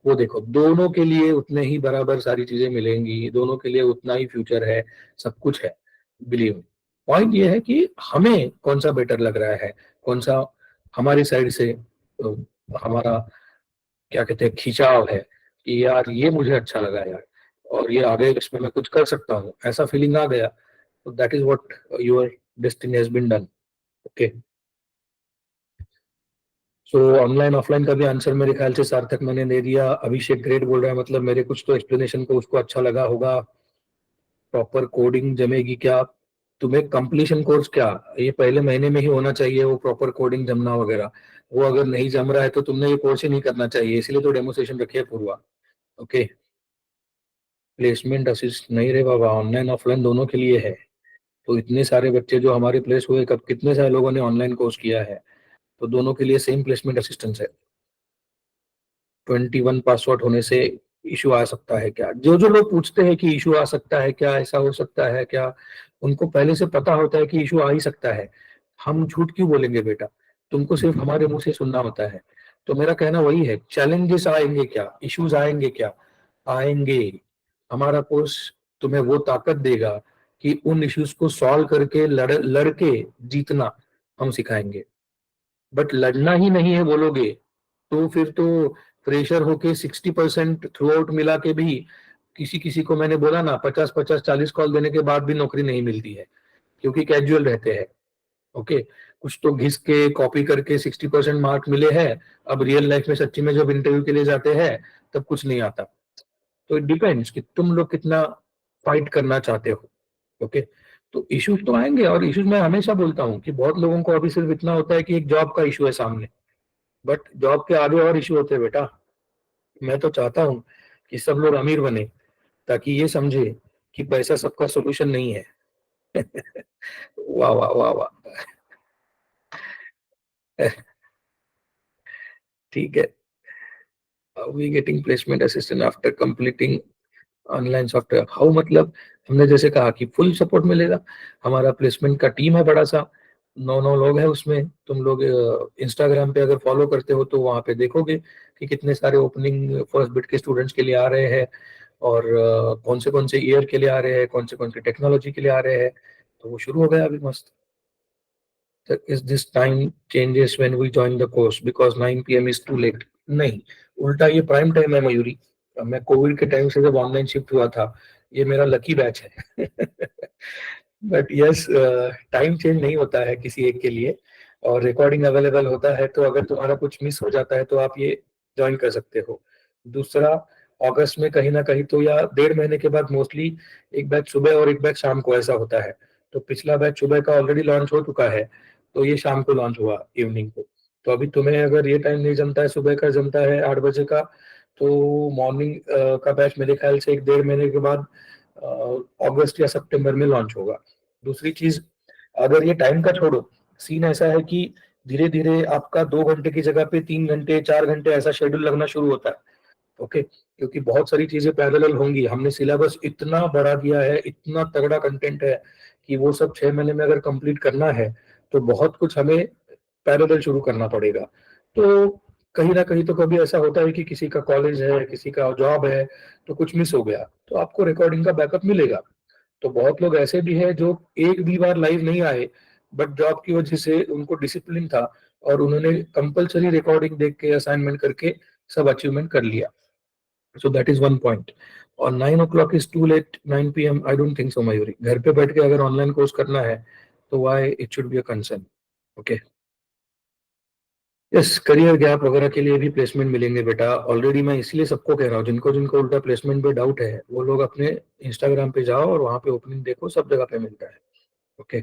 वो देखो, दोनों के लिए उतने ही बराबर सारी चीजें मिलेंगी, दोनों के लिए उतना ही फ्यूचर है, सब कुछ है। बिलीव, पॉइंट ये है कि हमें कौन सा बेटर लग रहा है, कौन सा हमारी साइड से हमारा क्या कहते हैं खिंचाव है, कि यार ये मुझे अच्छा लगा यार, और ये आगे इसमें मैं कुछ कर सकता हूँ, ऐसा फीलिंग आ गया, तो that is what your destiny has been done. Okay? So online offline का भी आंसर मेरे ख्याल से सार्थक मैंने दे दिया। अभिषेक ग्रेट बोल रहा है, मतलब मेरे कुछ तो एक्सप्लेनेशन को उसको अच्छा लगा होगा। प्रॉपर कोडिंग जमेगी क्या? तुम्हें कंप्लीशन कोर्स क्या, ये पहले महीने में ही होना चाहिए, वो प्रॉपर कोडिंग जमना वगैरह। वो अगर नहीं जम रहा है तो तुमने ये कोर्स ही नहीं करना चाहिए, इसलिए तो डेमोसेशन रखी है पूर्वा। ओके? प्लेसमेंट असिस्ट नहीं रे बाबा, ऑनलाइन ऑफलाइन दोनों के लिए है। तो इतने सारे बच्चे जो हमारे प्लेस हुए, कब कितने सारे लोगों ने ऑनलाइन कोर्स किया है, तो दोनों के लिए सेम प्लेसमेंट असिस्टेंस है। 21 पासवर्ड होने से इशू आ सकता है क्या? जो जो लोग पूछते हैं कि इशू आ सकता है क्या, ऐसा हो सकता है क्या, उनको पहले से पता होता है कि इशू आ ही सकता है। हम झूठ क्यों बोलेंगे बेटा? तुमको सिर्फ हमारे मुंह से सुनना होता है। तो मेरा कहना वही है, चैलेंजेस आएंगे क्या, इश्यूज आएंगे क्या? आएंगे। हमारा कोर्स तुम्हें वो ताकत देगा कि उन इश्यूज को सॉल्व करके लड़के जीतना हम सिखाएंगे। बट लड़ना ही नहीं है बोलोगे तो फिर तो फ्रेशर होके 60% थ्रू आउट मिला के भी किसी किसी को मैंने बोला ना 50-50 40 कॉल देने के बाद भी नौकरी नहीं मिलती है, क्योंकि कैजुअल रहते हैं। ओके, कुछ तो घिस के कॉपी करके 60% मार्क मिले हैं, अब रियल लाइफ में सच्ची में जब इंटरव्यू के लिए जाते हैं तब कुछ नहीं आता। तो इट डिपेंड्स कि तुम लोग कितना फाइट करना चाहते हो। ओके, तो इश्यूज तो आएंगे, और इश्यूज मैं हमेशा बोलता हूँ कि बहुत लोगों को अभी सिर्फ इतना होता है कि एक जॉब का इशू है सामने, बट जॉब के आगे और इशू होते हैं बेटा। मैं तो चाहता हूँ कि सब लोग अमीर बने, ताकि ये समझे कि पैसा सबका सोल्यूशन नहीं है। वाह वाह वाह वाह। ठीक है। We getting placement assistant after completing online software, how मतलब? हमने जैसे कहा कि फुल सपोर्ट मिलेगा। हमारा प्लेसमेंट का टीम है बड़ा सा, 9 लोग हैं उसमें। तुम लोग इंस्टाग्राम पे अगर फॉलो करते हो तो वहाँ पे देखोगे कि कितने सारे ओपनिंग फर्स्ट बिट के स्टूडेंट्स के लिए आ रहे हैं, और कौन से ईयर के लिए आ रहे हैं, कौन से टेक्नोलॉजी के लिए आ रहे हैं। तो वो शुरू हो गया अभी मस्त। Is this time changes when we join the course because 9 PM is too late? नहीं, उल्टा ये प्राइम टाइम है मयूरी। मैं कोविड के टाइम से जब ऑनलाइन शिफ्ट हुआ था, ये मेरा लकी बैच है। बट यस, टाइम चेंज नहीं होता है किसी एक के लिए, और रिकॉर्डिंग अवेलेबल होता है, तो अगर तुम्हारा कुछ मिस हो जाता है तो आप ये ज्वाइन कर सकते हो। दूसरा, अगस्त में कहीं ना कहीं तो, या 1.5 महीने के बाद मोस्टली, एक बैच सुबह और एक बैच शाम को ऐसा होता है। तो पिछला बैच सुबह का ऑलरेडी लॉन्च हो चुका है, तो ये शाम को लॉन्च हुआ इवनिंग को। तो अभी तुम्हें अगर ये टाइम नहीं जमता है, सुबह का जमता है 8 बजे का, तो मॉर्निंग का बैच मेरे ख्याल से 1-1.5 महीने के बाद अगस्त या सितंबर में लॉन्च होगा। दूसरी चीज, अगर ये टाइम का छोड़ो, सीन ऐसा है कि धीरे धीरे आपका 2 घंटे की जगह पे 3 घंटे 4 घंटे ऐसा शेड्यूल लगना शुरू होता है। ओके, क्योंकि बहुत सारी चीजें पैरेलल होंगी। हमने सिलेबस इतना बढ़ा दिया है, इतना तगड़ा कंटेंट है कि वो सब 6 महीने में अगर कंप्लीट करना है तो बहुत कुछ हमें पैरेलल शुरू करना पड़ेगा। तो कहीं ना कहीं तो कभी ऐसा होता है कि किसी का कॉलेज है, किसी का जॉब है, तो कुछ मिस हो गया, तो आपको रिकॉर्डिंग का बैकअप मिलेगा। तो बहुत लोग ऐसे भी हैं जो एक भी बार लाइव नहीं आए, बट जॉब की वजह से उनको डिसिप्लिन था, और उन्होंने कंपलसरी रिकॉर्डिंग देख के असाइनमेंट करके सब अचीवमेंट कर लिया। So that is one point. और 9 o'clock is too late, 9 PM I don't think so Mayuri. घर पे बैठ के अगर ऑनलाइन कोर्स करना है तो why it should be a concern. Okay, yes, career gap वगैरह के लिए भी प्लेसमेंट मिलेंगे बेटा। ऑलरेडी मैं इसलिए सबको कह रहा हूँ, जिनको जिनको उल्टा प्लेसमेंट पे डाउट है, वो लोग अपने इंस्टाग्राम पे जाओ और वहाँ पे ओपनिंग देखो, सब जगह पे मिलता है। ओके,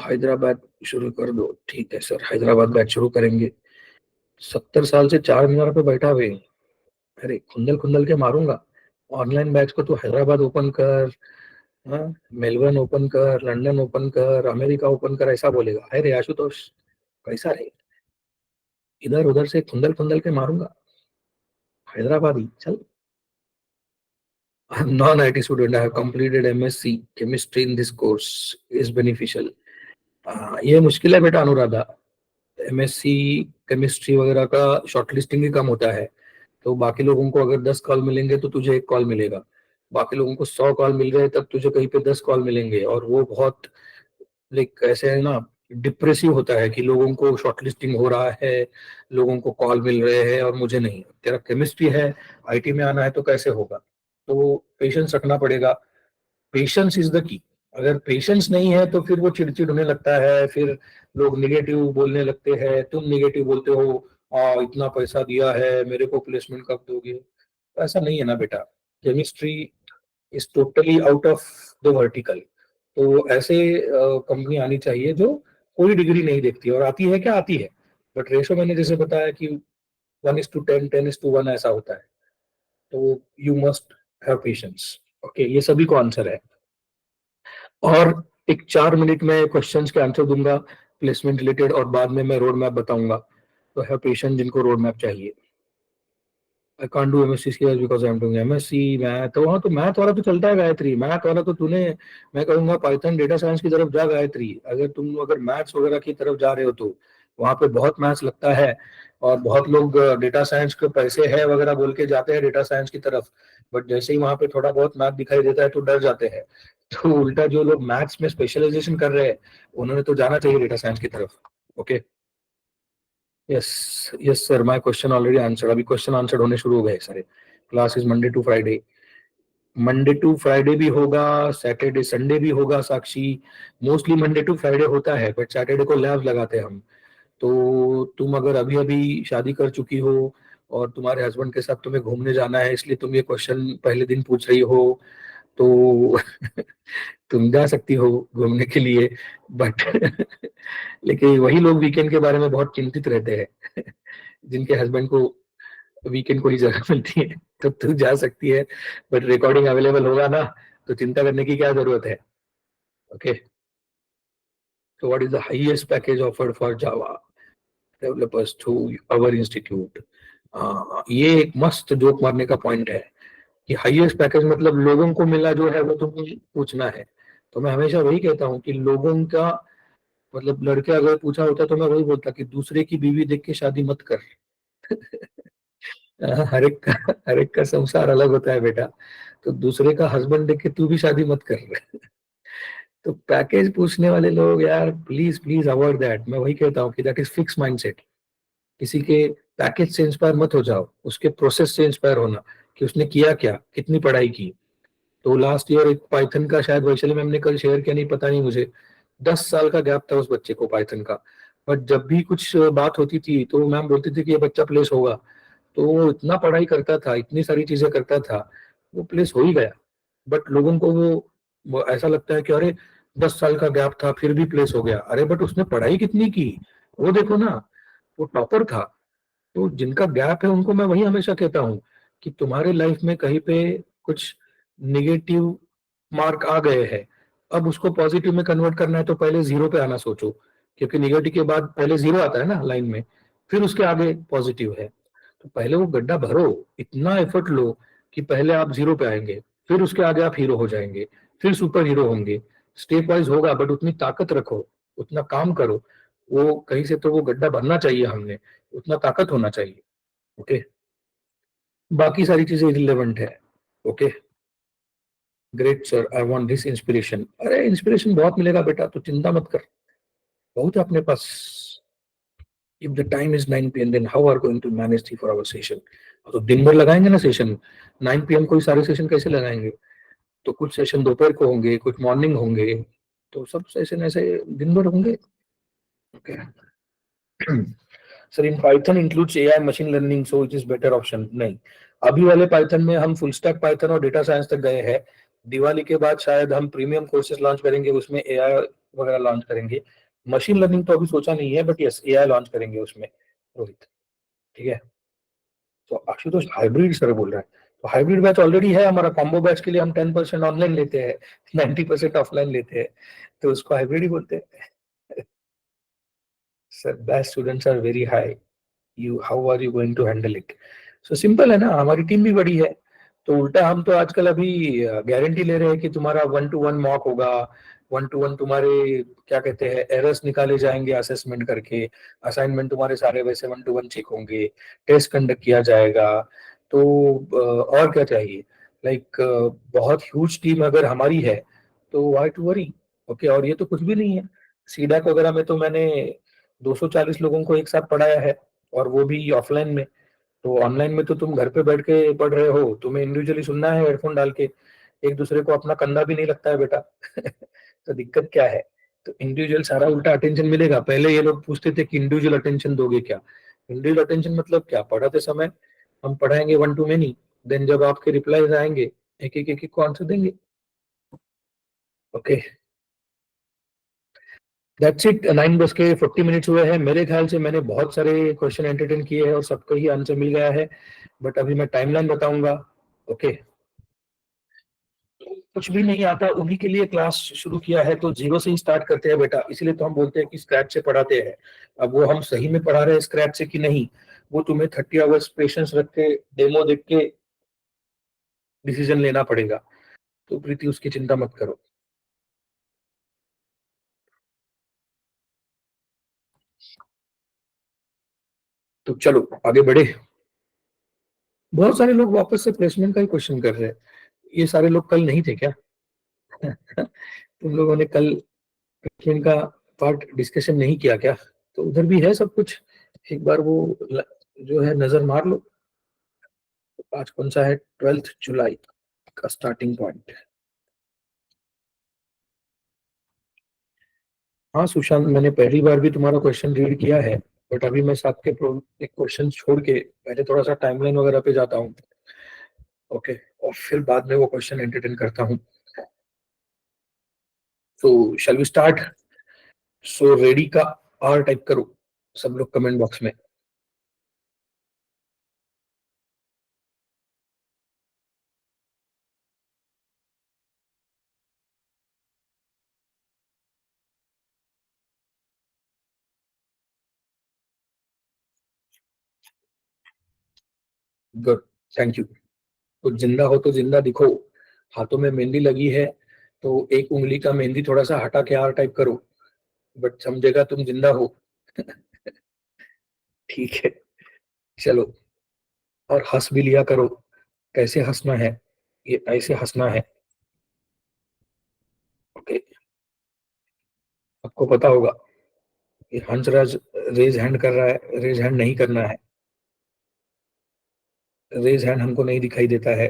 हैदराबाद शुरू कर दो। ठीक है सर, हैदराबाद बैच शुरू करेंगे। 70 साल से 4 मीनार पे बैठा हुए, अरे खुंदल खुंदल के मारूंगा। ऑनलाइन बैच को तो हैदराबाद ओपन कर, हाँ, मेलबर्न ओपन कर, लंदन ओपन कर, अमेरिका ओपन कर, ऐसा बोलेगा। अरे आशुतोष, कैसा रे, इधर उधर से खुंदल खुंदल के मारूंगा। हैदराबाद ही चल। Non IT student, I have completed MSc chemistry in this course, is beneficial. ये मुश्किल है बेटा अनुराधा। MSc केमिस्ट्री वगैरह का शॉर्टलिस्टिंग ही कम होता है। तो बाकी लोगों को अगर 10 कॉल मिलेंगे तो तुझे 1 कॉल मिलेगा। बाकी लोगों को 100 कॉल मिल गए तब तुझे कहीं पे 10 कॉल मिलेंगे, और वो बहुत लाइक ऐसे है ना, डिप्रेसिव होता है कि लोगों को शॉर्टलिस्टिंग हो रहा है, लोगों को कॉल मिल रहे हैं और मुझे नहीं। तेरा केमिस्ट्री है, IT में आना है तो कैसे होगा? तो पेशेंस रखना पड़ेगा। Patience is the key. अगर पेशेंस नहीं है तो फिर वो चिड़चिड़ होने लगता है, फिर लोग निगेटिव बोलने लगते हैं, तुम निगेटिव बोलते हो, इतना पैसा दिया है, मेरे को प्लेसमेंट कब दोगे? तो ऐसा नहीं है ना बेटा। Chemistry is totally out of the vertical. तो ऐसे कंपनी आनी चाहिए जो कोई डिग्री नहीं देखती, और आती है क्या आती है, बट रेशो मैंने जैसे बताया कि 1:10, 10:1 ऐसा होता है। तो you must have patience. Okay, ये सभी को आंसर है। और एक 4 मिनट में क्वेश्चंस के आंसर दूंगा प्लेसमेंट रिलेटेड, और बाद में मैं रोड मैप बताऊंगा। तो हैव पेशेंस जिनको रोड मैप चाहिए। I can't do MSc skills because I am doing MSc math. तो वहाँ तो मैथ वाला तो चलता है गायत्री, मैथ वाला तो तूने, मैं कहूंगा पाइथन डेटा साइंस की तरफ जा गायत्री। अगर मैथ्स वगैरह की तरफ जा रहे हो तो वहाँ पे बहुत मैथ्स लगता है, और बहुत लोग डेटा साइंस के पैसे है वगैरह बोल के जाते हैं डेटा साइंस की तरफ, बट जैसे ही वहाँ पे थोड़ा बहुत मैथ दिखाई देता है तो डर जाते हैं। तो उल्टा जो लोग मैथ्स में स्पेशलाइजेशन कर रहे हैं, उन्होंने तो जाना चाहिए डेटा साइंस की तरफ। Okay, yes, yes sir, my question already answered. अभी क्वेश्चन आंसर्ड होने शुरू हो गए सारे। Class is Monday to Friday. Monday to Friday भी होगा, सैटरडे संडे भी होगा Sakshi. Mostly Monday to Friday होता है, बट सैटरडे को लैब लगाते हैं हम। तो तुम अगर अभी अभी शादी कर चुकी हो और तुम्हारे हस्बैंड के साथ तुम्हें घूमने जाना है, इसलिए तुम ये क्वेश्चन पहले दिन पूछ रही हो, तो तुम जा सकती हो घूमने के लिए। बट लेकिन वही लोग वीकेंड के बारे में बहुत चिंतित रहते हैं जिनके हस्बैंड को वीकेंड को ही जगह मिलती है। तो तू जा सकती है, बट रिकॉर्डिंग अवेलेबल होगा ना, तो चिंता करने की क्या जरूरत है। ओके, तो what is the highest package offered for Java developers through our institute? ये एक मस्त जोक मारने का पॉइंट है कि हाईएस्ट पैकेज मतलब लोगों को मिला जो है वो तुम्हें पूछना है। तो मैं हमेशा वही कहता हूँ कि लोगों का मतलब, लड़के अगर पूछा होता तो मैं वही बोलता कि दूसरे की बीवी देख के शादी मत कर। हर एक का संसार अलग होता है बेटा। तो दूसरे का हस्बैंड देख के तू भी शादी मत कर। तो पैकेज पूछने वाले लोग यार, प्लीज प्लीज अवॉइड दैट। मैं वही कहता हूँ कि दैट इज फिक्स माइंडसेट। किसी के पैकेज से इंस्पायर मत हो जाओ, उसके प्रोसेस से इंस्पायर होना कि उसने किया क्या, कितनी पढ़ाई की। तो लास्ट ईयर एक पाइथन का, शायद वैशाली मैम ने कल शेयर किया, नहीं पता नहीं मुझे, 10 साल का गैप था उस बच्चे को पाइथन का। बट जब भी कुछ बात होती थी तो मैम बोलती थी कि ये बच्चा प्लेस होगा। तो वो इतना पढ़ाई करता था, इतनी सारी चीजें करता था, वो प्लेस हो ही गया। बट लोगों को वो ऐसा लगता है कि अरे 10 साल का गैप था फिर भी प्लेस हो गया। अरे बट उसने पढ़ाई कितनी की, वो देखो ना, वो टॉपर था। तो जिनका गैप है उनको मैं वही हमेशा कहता हूँ कि तुम्हारे लाइफ में कहीं पे कुछ निगेटिव मार्क आ गए हैं, अब उसको पॉजिटिव में कन्वर्ट करना है तो पहले जीरो पे आना सोचो। क्योंकि निगेटिव के बाद पहले जीरो आता है ना लाइन में, फिर उसके आगे पॉजिटिव है। तो पहले वो गड्ढा भरो, इतना एफर्ट लो कि पहले आप जीरो पे आएंगे, फिर उसके आगे आप हीरो हो जाएंगे, फिर सुपर हीरो होंगे। स्टेप वाइज होगा, बट उतनी ताकत रखो, उतना काम करो। वो कहीं से तो वो गड्ढा भरना चाहिए हमने, उतना ताकत होना चाहिए। ओके, बाकी सारी चीजें इरिलेवेंट है। Okay, great sir, I want this inspiration. अरे इंस्पिरेशन बहुत मिलेगा बेटा, तो चिंता मत कर, बहुत है अपने पास। If the time is 9 PM, then how are going to manage 3 4 hour session? तो दिन भर लगाएंगे ना सेशन, 9 PM कोई सारे सेशन कैसे लगाएंगे? तो कुछ सेशन दोपहर को होंगे, कुछ मॉर्निंग होंगे, तो सब सेशन ऐसे दिन भर होंगे। Okay sir, in Python includes AI machine learning, so it is better option? नहीं, अभी वाले पाइथन में हम फुल स्टैक पाइथन और डेटा साइंस तक गए हैं। दिवाली के बाद शायद हम प्रीमियम कोर्सेज लॉन्च करेंगे, उसमें एआई वगैरह लॉन्च करेंगे। मशीन लर्निंग तो अभी सोचा नहीं है, बट यस एआई लॉन्च करेंगे उसमें, रोहित। ठीक है, तो आशुतोष हाइब्रिड सर बोल रहा है। तो हाइब्रिड बैच ऑलरेडी है हमारा, कॉम्बो बैच के लिए हम 10% ऑनलाइन लेते हैं, 90% ऑफलाइन लेते हैं, तो उसको हाइब्रिड ही बोलते हैं। Sir batch students are very high, you how are you going to handle it? So simple है ना, हमारी टीम भी बड़ी है। तो उल्टा हम तो आजकल अभी गारंटी ले रहे हैं कि तुम्हारा 1 to 1 मॉक होगा, 1 to 1 तुम्हारे क्या कहते हैं एरर्स निकाले जाएंगे असेसमेंट करके, असाइनमेंट तुम्हारे सारे वैसे 1 to 1 चेक होंगे, टेस्ट कंडक्ट किया जाएगा। तो और क्या चाहिए? लाइक बहुत ह्यूज टीम अगर हमारी है तो वाई टू वरी। ओके, और ये तो कुछ भी नहीं है। सीडैक वगैरह में तो मैंने 240 लोगों को एक साथ पढ़ाया है, और वो भी ऑफलाइन में। तो ऑनलाइन में तो तुम घर पे बैठ के पढ़ रहे हो, तुम्हें इंडिविजुअली सुनना है हेडफोन डाल के, एक दूसरे को अपना कंधा भी नहीं लगता है बेटा। तो दिक्कत क्या है? तो इंडिविजुअल सारा उल्टा अटेंशन मिलेगा। पहले ये लोग पूछते थे कि इंडिविजुअल अटेंशन दोगे क्या? इंडिविजुअल अटेंशन मतलब क्या? पढ़ाते समय हम पढ़ाएंगे 1 to many, देन जब आपके रिप्लाईज आएंगे एक एक को आंसर देंगे। Okay, that's it. 9:40 हुए हैं। मेरे ख्याल से मैंने बहुत सारे क्वेश्चन एंटरटेन किए हैं और सबका ही आंसर मिल गया है। बट अभी मैं टाइमलाइन बताऊंगा। ओके, कुछ भी नहीं आता उन्हीं के लिए क्लास शुरू किया है, तो जीरो से ही स्टार्ट करते हैं बेटा, इसलिए तो हम बोलते हैं कि स्क्रैच से पढ़ाते हैं। अब वो हम सही में पढ़ा रहे हैं स्क्रैच से कि नहीं, वो तुम्हें 30 आवर्स पेशेंस रख के डेमो देख के डिसीजन लेना पड़ेगा। तो प्रीति उसकी चिंता मत करो। तो चलो आगे बढ़े। बहुत सारे लोग वापस से प्लेसमेंट का ही क्वेश्चन कर रहे हैं। ये सारे लोग कल नहीं थे क्या? तुम लोगों ने कल प्लेसमेंट का पार्ट डिस्कशन नहीं किया क्या? तो उधर भी है सब कुछ, एक बार वो जो है नजर मार लो। आज कौन सा है? 12 जुलाई का स्टार्टिंग पॉइंट। हाँ सुशांत, मैंने पहली बार भी तुम्हारा क्वेश्चन रीड किया है, बट अभी मैं साथ के एक क्वेश्चन छोड़ के पहले थोड़ा सा टाइमलाइन वगैरह पे जाता हूँ। ओके, और फिर बाद में वो क्वेश्चन एंटरटेन करता हूँ। So shall we start? So ready का आर टाइप करो सब लोग कमेंट बॉक्स में। Good, thank you. तो जिंदा हो तो जिंदा दिखो। हाथों में मेहंदी लगी है, तो एक उंगली का मेहंदी थोड़ा सा हटा के आर टाइप करो, बट समझेगा तुम जिंदा हो। ठीक है, चलो। और हंस भी लिया करो। कैसे हंसना है? ये ऐसे हंसना है। ओके, आपको पता होगा ये हंसराज रेज हैंड कर रहा है, रेज हैंड नहीं करना है। रेज हैंड हमको नहीं दिखाई देता है।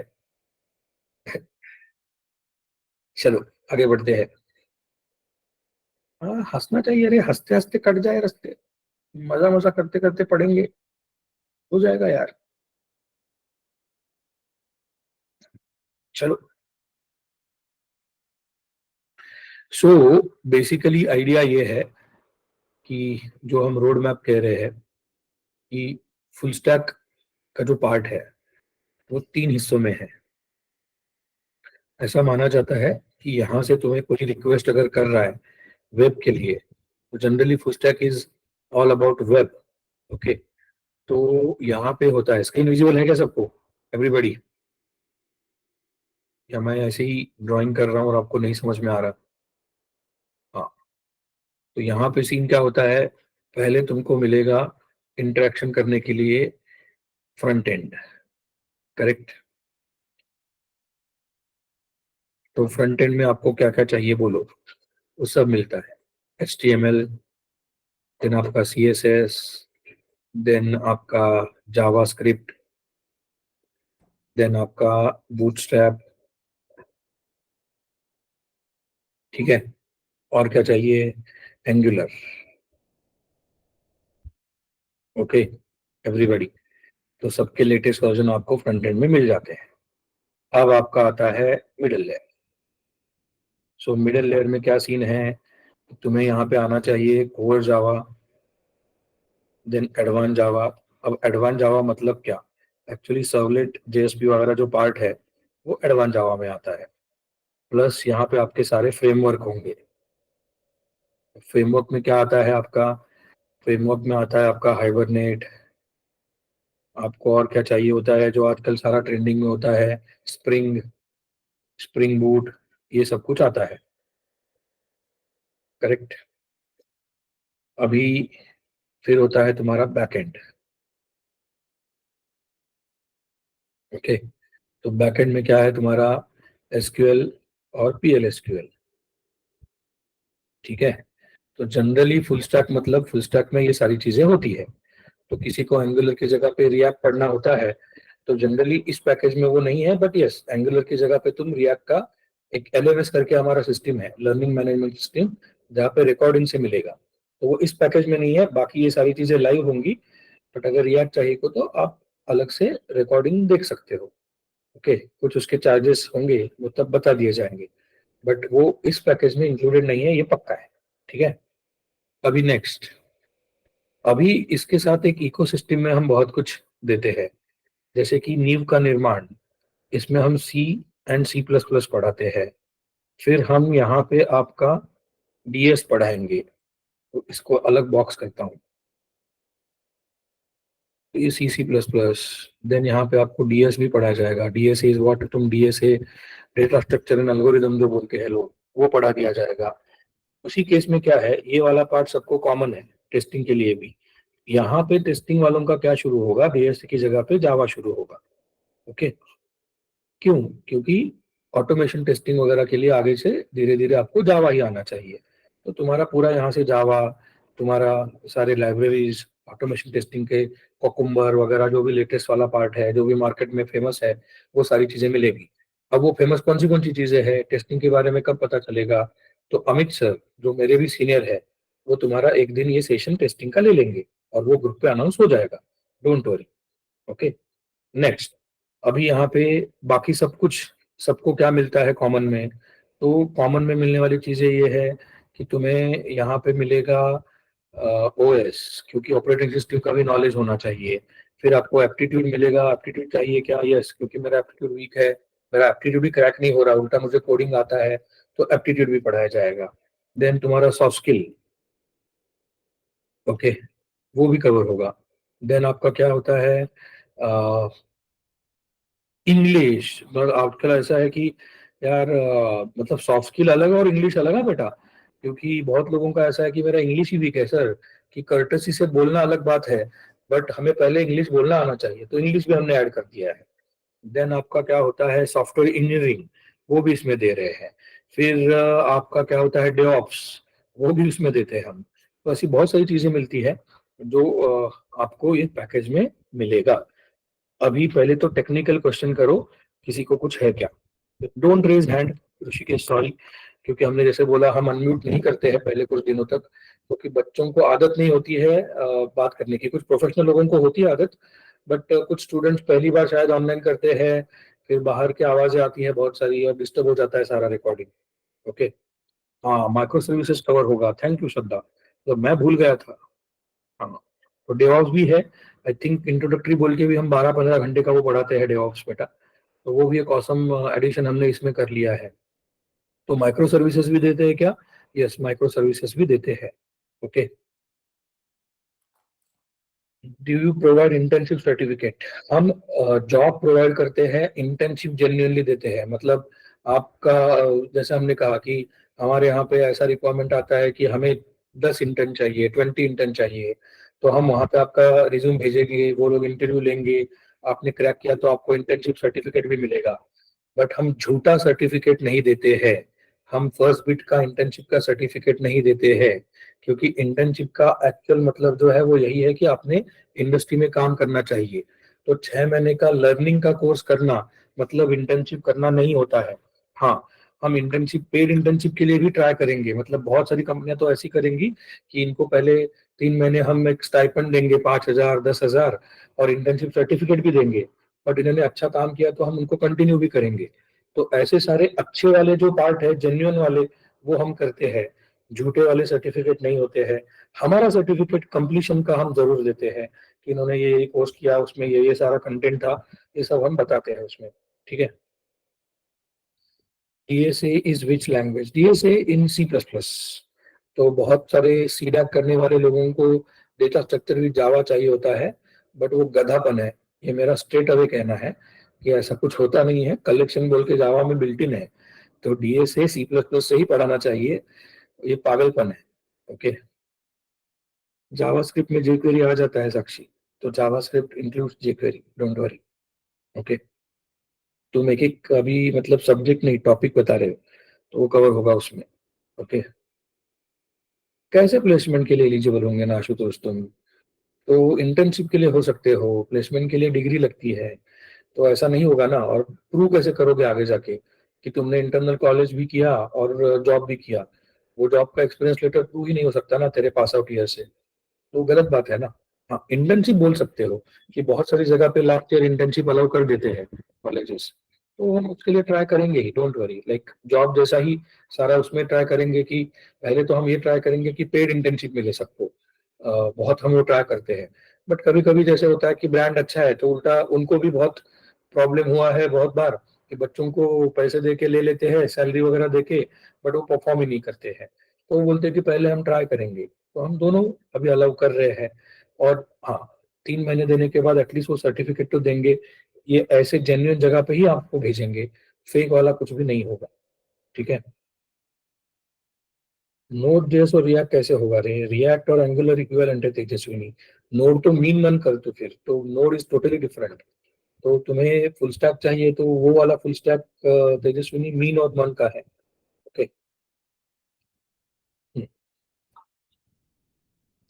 चलो आगे बढ़ते हैं। हाँ हंसना चाहिए, अरे हंसते हंसते कट जाए रास्ते। मजा मजा करते करते पढ़ेंगे, हो जाएगा यार। चलो। सो बेसिकली आइडिया ये है कि जो हम रोड मैप कह रहे हैं कि फुल स्टैक का जो पार्ट है वो 3 हिस्सों में है। ऐसा माना जाता है कि यहाँ से तुम्हें कोई रिक्वेस्ट अगर कर रहा है वेब के लिए, तो generally full stack is all about web. Okay, तो यहाँ पे होता है, स्क्रीन विजिबल है क्या सबको? एवरीबडी? या मैं ऐसे ही ड्राइंग कर रहा हूँ और आपको नहीं समझ में आ रहा? हाँ, तो यहाँ पे सीन क्या होता है, पहले तुमको मिलेगा इंटरेक्शन करने के लिए फ्रंट एंड। करेक्ट। तो फ्रंट एंड में आपको क्या क्या चाहिए बोलो, वो सब मिलता है। HTML, देन आपका CSS, देन आपका जावास्क्रिप्ट, देन आपका बूटस्ट्रैप। ठीक है, और क्या चाहिए? एंगुलर। Okay everybody. तो सबके लेटेस्ट वर्जन आपको फ्रंट एंड में मिल जाते हैं। अब आपका आता है middle layer. So middle layer में क्या सीन है, तुम्हें यहाँ पे आना चाहिए core Java, then advance Java. अब एडवांस जावा मतलब क्या? एक्चुअली सर्वलेट जेएसपी वगैरह जो पार्ट है वो एडवांस जावा में आता है। प्लस यहाँ पे आपके सारे फ्रेमवर्क होंगे। फ्रेमवर्क में क्या आता है आपका? फ्रेमवर्क में आता है आपका हाइबरनेट। आपको और क्या चाहिए होता है जो आजकल सारा ट्रेंडिंग में होता है? स्प्रिंग, स्प्रिंग बूट, ये सब कुछ आता है। करेक्ट। अभी फिर होता है तुम्हारा बैकएंड। ओके, तो बैकएंड में क्या है तुम्हारा? एसक्यूएल और PL/SQL। ठीक है, तो जनरली फुल स्टैक मतलब फुल स्टैक में ये सारी चीजें होती है। तो किसी को एंगुलर की जगह पे रिएक्ट पढ़ना होता है, तो जनरली इस पैकेज में वो नहीं है, बट यस एंगुलर की जगह पे तुम रिएक्ट का एक LMS करके हमारा सिस्टम है, लर्निंग मैनेजमेंट सिस्टम, जहाँ पे रिकॉर्डिंग से मिलेगा। तो वो इस पैकेज में नहीं है, बाकी ये सारी चीजें लाइव होंगी। बट अगर रिएक्ट चाहिए को तो आप अलग से रिकॉर्डिंग देख सकते हो। ओके, कुछ उसके चार्जेस होंगे वो तब बता दिए जाएंगे, बट वो इस पैकेज में इंक्लूडेड नहीं है, ये पक्का है। ठीक है, अभी नेक्स्ट। अभी इसके साथ एक इकोसिस्टम में हम बहुत कुछ देते हैं, जैसे कि नींव का निर्माण। इसमें हम C एंड C++ पढ़ाते हैं। फिर हम यहाँ पे आपका DS पढ़ाएंगे। तो इसको अलग बॉक्स करता हूँ। ये C++, देन यहाँ पे आपको DS भी पढ़ाया जाएगा। DS इज व्हाट, तुम DSA data structure and algorithm जो बोलते हैं लोग, वो पढ़ा दिया जाएगा। उसी केस में क्या है, ये वाला पार्ट सबको कॉमन है टेस्टिंग के लिए भी। यहाँ पे टेस्टिंग वालों का क्या शुरू होगा, BSA की जगह पे जावा शुरू होगा। ओके, क्यों? क्योंकि ऑटोमेशन टेस्टिंग वगैरह के लिए आगे से धीरे धीरे आपको जावा ही आना चाहिए। तो तुम्हारा पूरा यहाँ से जावा, तुम्हारा सारे लाइब्रेरीज, ऑटोमेशन टेस्टिंग के कोकुम्बर वगैरह जो भी लेटेस्ट वाला पार्ट है, जो भी मार्केट में फेमस है, वो सारी चीजें मिलेगी। अब वो फेमस कौन सी चीजें हैं, टेस्टिंग के बारे में कब पता चलेगा? तो अमित सर, जो मेरे भी सीनियर है, वो तुम्हारा एक दिन ये सेशन टेस्टिंग का ले लेंगे और वो ग्रुप पे अनाउंस हो जाएगा। Don't worry. ओके। नेक्स्ट, अभी यहाँ पे बाकी सब कुछ, सबको क्या मिलता है कॉमन में? तो कॉमन में मिलने वाली चीजें ये है कि तुम्हें यहाँ पे मिलेगा ओएस, क्योंकि ऑपरेटिंग सिस्टम का भी नॉलेज होना चाहिए। फिर आपको एप्टीट्यूड मिलेगा। एप्टीट्यूड चाहिए क्या? यस, क्योंकि मेरा एप्टीट्यूड वीक है, मेरा एप्टीट्यूड भी क्रैक नहीं हो रहा, उल्टा मुझे कोडिंग आता है, तो एप्टीट्यूड भी पढ़ाया जाएगा। देन तुम्हारा सॉफ्ट स्किल, ओके, वो भी कवर होगा। देन आपका क्या होता है, इंग्लिश। मतलब आजकल ऐसा है कि यार मतलब सॉफ्ट स्किल अलग है और इंग्लिश अलग है बेटा, क्योंकि बहुत लोगों का ऐसा है कि मेरा इंग्लिश ही वीक है सर, कि कर्टसी से बोलना अलग बात है, बट हमें पहले इंग्लिश बोलना आना चाहिए, तो इंग्लिश भी हमने ऐड कर दिया है। देन आपका क्या होता है, सॉफ्टवेयर इंजीनियरिंग, वो भी इसमें दे रहे हैं। फिर आपका क्या होता है, डेवऑप्स, वो भी उसमें देते हैं हम। तो ऐसी बहुत सारी चीजें मिलती है जो आपको ये पैकेज में मिलेगा। अभी पहले तो टेक्निकल क्वेश्चन करो, किसी को कुछ है क्या? Don't raise hand Rishikesh, sorry, क्योंकि हमने जैसे बोला हम अनम्यूट नहीं करते हैं पहले कुछ दिनों तक, क्योंकि बच्चों को आदत नहीं होती है बात करने की। कुछ प्रोफेशनल लोगों को होती है आदत, बट कुछ स्टूडेंट्स पहली बार शायद ऑनलाइन करते हैं, फिर बाहर की आवाजें आती हैं बहुत सारी और डिस्टर्ब हो जाता है सारा रिकॉर्डिंग। ओके। हाँ, माइक्रो सर्विसेज कवर होगा, थैंक यू श्रद्धा, तो मैं भूल गया था। हाँ, तो डेवऑप्स भी है। आई थिंक इंट्रोडक्टरी बोल के भी हम 12-15 घंटे का वो पढ़ाते हैं डेवऑप्स बेटा, तो वो भी एक ऑसम एडिशन हमने इसमें कर लिया है। तो माइक्रो सर्विसेज भी देते हैं क्या? यस, माइक्रो सर्विसेज भी देते हैं। Okay. Do you provide internship certificate? हम जॉब प्रोवाइड करते हैं, इंटर्नशिप जेन्युइनली देते हैं। मतलब आपका जैसे हमने कहा कि हमारे यहाँ पे ऐसा रिक्वायरमेंट आता है कि हमें 10 इंटर्न चाहिए, 20 इंटर्न चाहिए, तो हम वहाँ पे आपका रिज्यूम भेजेंगे, वो लोग इंटरव्यू लेंगे, आपने क्रैक किया तो आपको इंटर्नशिप सर्टिफिकेट भी मिलेगा। बट हम झूठा सर्टिफिकेट नहीं देते हैं, हम फर्स्ट बिट का इंटर्नशिप का सर्टिफिकेट नहीं देते हैं, क्योंकि इंटर्नशिप का एक्चुअल मतलब जो है वो यही है कि आपने इंडस्ट्री में काम करना चाहिए। तो 6 महीने का लर्निंग का कोर्स करना मतलब इंटर्नशिप करना नहीं होता है। हाँ, हम इंटर्नशिप, पेड इंटर्नशिप के लिए भी ट्राई करेंगे। मतलब बहुत सारी कंपनियां तो ऐसी करेंगी कि इनको पहले 3 महीने हम एक स्टाइपेंड देंगे, 5,000 10,000, और इंटर्नशिप सर्टिफिकेट भी देंगे, बट इन्होंने अच्छा काम किया तो हम उनको कंटिन्यू भी करेंगे। तो ऐसे सारे अच्छे वाले जो पार्ट है, जेन्युइन वाले, वो हम करते हैं। झूठे वाले सर्टिफिकेट नहीं होते हैं। हमारा सर्टिफिकेट कंप्लीशन का हम जरूर देते हैं कि इन्होंने ये कोर्स किया, उसमें ये सारा कंटेंट था, ये सब हम बताते हैं उसमें। ठीक है। DSA is which language? DSA in C plus plus. तो बहुत सारे सीडैक करने वाले लोगों को डेटा स्ट्रक्चर भी जावा चाहिए होता है, बट वो गधापन है। ये मेरा स्ट्रेट अवे कहना है कि ऐसा कुछ होता नहीं है। कलेक्शन बोल के जावा में बिल्ट इन है, तो डीएसए सी प्लस प्लस से ही पढ़ाना चाहिए, ये पागलपन है। ओके। जावास्क्रिप्ट में जेक्वेरी आ जाता है साक्षी, तो JavaScript includes jQuery, don't worry. Okay. तुम एक एक अभी मतलब सब्जेक्ट नहीं टॉपिक बता रहे हो, तो वो कवर होगा उसमें। ओके। कैसे प्लेसमेंट के लिए एलिजिबल होंगे ना आशुतोष तुम? तो इंटर्नशिप के लिए हो सकते हो, प्लेसमेंट के लिए डिग्री लगती है, तो ऐसा नहीं होगा ना। और प्रूव कैसे करोगे आगे जाके कि तुमने इंटरनल कॉलेज भी किया और जॉब भी किया? वो जॉब का एक्सपीरियंस लेटर प्रूव ही नहीं हो सकता ना तेरे पास आउट ईयर से, तो गलत बात है ना। हाँ, इंटर्नशिप बोल सकते हो कि बहुत सारी जगह पे लास्ट ईयर इंटर्नशिप अलाउ कर देते हैं कॉलेजेस, तो हम उसके लिए ट्राई करेंगे ही, डोंट वरी। लाइक जॉब जैसा ही सारा उसमें ट्राई करेंगे कि पहले तो हम ये ट्राई करेंगे कि पेड इंटर्नशिप मिले सबको। बहुत हम वो ट्राई करते हैं, बट कभी कभी जैसे होता है कि ब्रांड अच्छा है तो उल्टा उनको भी बहुत प्रॉब्लम हुआ है बहुत बार कि बच्चों को पैसे दे के ले लेते हैं, सैलरी वगैरह दे के, बट वो परफॉर्म ही नहीं करते हैं। तो वो बोलते हैं कि पहले हम ट्राई करेंगे, तो हम दोनों अभी अलाउ कर रहे हैं। और हाँ, 3 महीने देने के बाद एटलीस्ट वो सर्टिफिकेट तो देंगे। ये ऐसे जेन्युइन जगह पे ही आपको भेजेंगे, फेक वाला कुछ भी नहीं होगा। ठीक है। नोड जेएस और रिएक्ट कैसे होगा रे? रिएक्ट और एंगुलर इक्विवेलेंट है तेजस्विनी। नोड तो मीन मन कर, तो फिर तो नोड इज टोटली डिफरेंट। तो तुम्हें फुल स्टैक चाहिए तो वो वाला फुल स्टैक तेजस्विनी मीन और मन का है। ओके।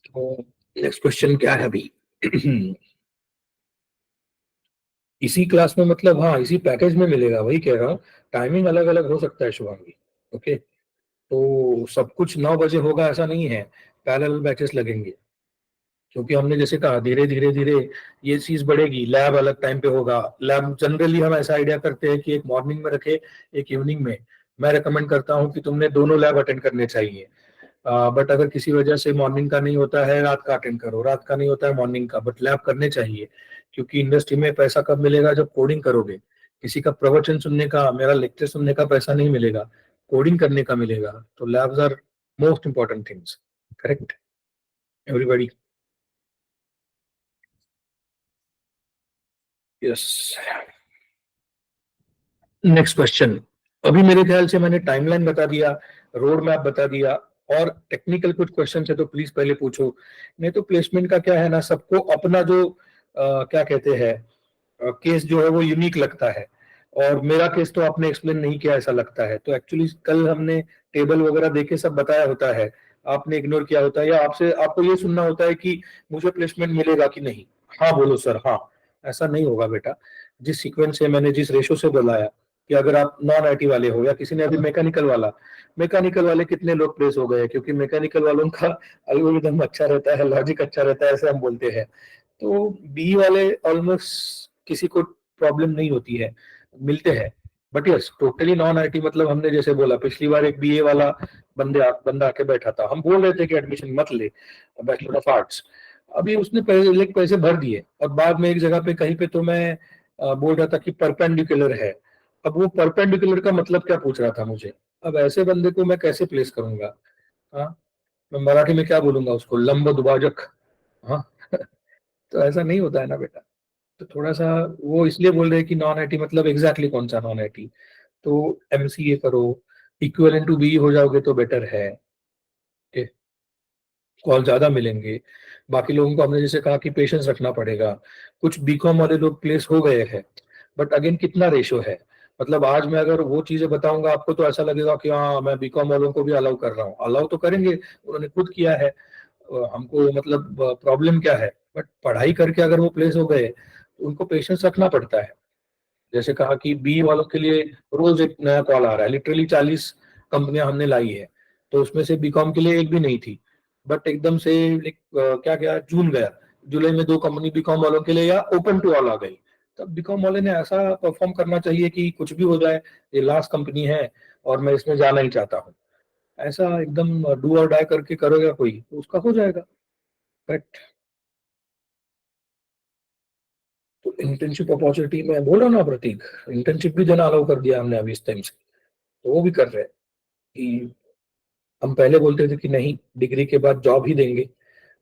तो नेक्स्ट क्वेश्चन क्या है अभी? इसी क्लास में मतलब, हाँ इसी पैकेज में मिलेगा, वही कह रहा हूँ। टाइमिंग अलग अलग हो सकता है शुभांगी। ओके, तो सब कुछ 9 बजे होगा ऐसा नहीं है, पैरेलल बैचेस लगेंगे। क्योंकि हमने जैसे कहा धीरे धीरे धीरे ये चीज बढ़ेगी। लैब अलग टाइम पे होगा। लैब जनरली हम ऐसा आइडिया करते हैं कि एक मॉर्निंग में रखे, एक इवनिंग में। मैं रेकमेंड करता हूँ कि तुमने दोनों लैब अटेंड करने चाहिए। बट अगर किसी वजह से मॉर्निंग का नहीं होता है, रात का अटेंड करो। रात का नहीं होता है मॉर्निंग का, बट लैब करने चाहिए। क्योंकि इंडस्ट्री में पैसा कब मिलेगा? जब कोडिंग करोगे। किसी का प्रवचन सुनने का, मेरा लेक्चर सुनने का पैसा नहीं मिलेगा, कोडिंग करने का मिलेगा। तो labs are most important things. Correct everybody? Yes. Next question. अभी मेरे ख्याल से मैंने टाइमलाइन बता दिया, रोड मैप बता दिया, और टेक्निकल कुछ क्वेश्चन है तो प्लीज पहले पूछो। नहीं तो प्लेसमेंट का क्या है ना, सबको अपना जो क्या कहते हैं केस जो है वो यूनिक लगता है। और मेरा केस तो आपने एक्सप्लेन नहीं किया ऐसा लगता है। तो एक्चुअली कल हमने टेबल वगैरह देके सब बताया होता है, आपने इग्नोर किया होता है, या आपसे आपको ये सुनना होता है कि मुझे प्लेसमेंट मिलेगा कि नहीं। हाँ बोलो सर हाँ। ऐसा नहीं होगा बेटा। जिस सीक्वेंस से मैंने, जिस रेशो से बुलाया कि अगर आप नॉन आईटी वाले हो, या किसी ने अभी मैकेनिकल वाला, मैकेनिकल वाले कितने लोग प्लेस हो गए? क्योंकि मैकेनिकल वालों का एल्गोरिदम अच्छा रहता है, लॉजिक अच्छा रहता है, ऐसे हम बोलते हैं। तो बी वाले ऑलमोस्ट किसी को प्रॉब्लम नहीं होती है, मिलते हैं। But yes, totally non IT मतलब हमने जैसे बोला पिछली बार एक बीए वाला बंदा आके बैठा था, हम बोल रहे थे कि एडमिशन मत ले, बैचलर ऑफ आर्ट्स। अभी उसने पैसे भर दिए, और बाद में एक जगह पे कहीं पे तो मैं बोल रहा था कि परपेंडिकुलर है। अब वो परपेंडिकुलर का मतलब क्या पूछ रहा था मुझे। अब ऐसे बंदे को मैं कैसे प्लेस करूंगा? हाँ, मैं मराठी में क्या बोलूंगा उसको, लंब दुभाजक। हाँ। तो ऐसा नहीं होता है ना बेटा। तो थोड़ा सा वो इसलिए बोल रहे हैं कि नॉन आईटी मतलब एग्जैक्टली कौन सा नॉन आईटी। तो एमसीए करो, इक्विवेलेंट टू बी हो जाओगे तो बेटर है कि कॉल ज्यादा मिलेंगे। बाकी लोगों को हमने जैसे कहा कि पेशेंस रखना पड़ेगा। कुछ बीकॉम वाले लोग प्लेस हो गए हैं, बट अगेन कितना रेशो है? मतलब आज मैं अगर वो चीजें बताऊंगा आपको तो ऐसा लगेगा कि हाँ मैं बीकॉम वालों को भी अलाउ कर रहा हूँ। अलाउ तो करेंगे, उन्होंने खुद किया है। हमको मतलब प्रॉब्लम क्या है? बट पढ़ाई करके अगर वो प्लेस हो गए तो उनको पेशेंस रखना पड़ता है। जैसे कहा कि बी वालों के लिए रोज एक नया कॉल आ रहा है, लिटरली 40 कंपनियां हमने लाई है, तो उसमें से बीकॉम के लिए एक भी नहीं थी। बट एकदम से क्या गया, जून गया, जुलाई में 2 कंपनी बीकॉम वालों के लिए या ओपन टू ऑल आ गई। तब बीकॉम वाले ने ऐसा परफॉर्म करना चाहिए कि कुछ भी हो जाए, ये लास्ट कंपनी है और मैं इसमें जाना ही चाहता हूँ। ऐसा एकदम डू और डाई करके करोगे कोई तो उसका हो जाएगा। बट तो इंटर्नशिप अपॉर्चुनिटी में बोल रहा हूँ ना प्रतीक, इंटर्नशिप भी देना अलाउ कर दिया हमने अभी इस टाइम से। तो वो भी कर रहे हैं कि हम पहले बोलते थे कि नहीं डिग्री के बाद जॉब ही देंगे,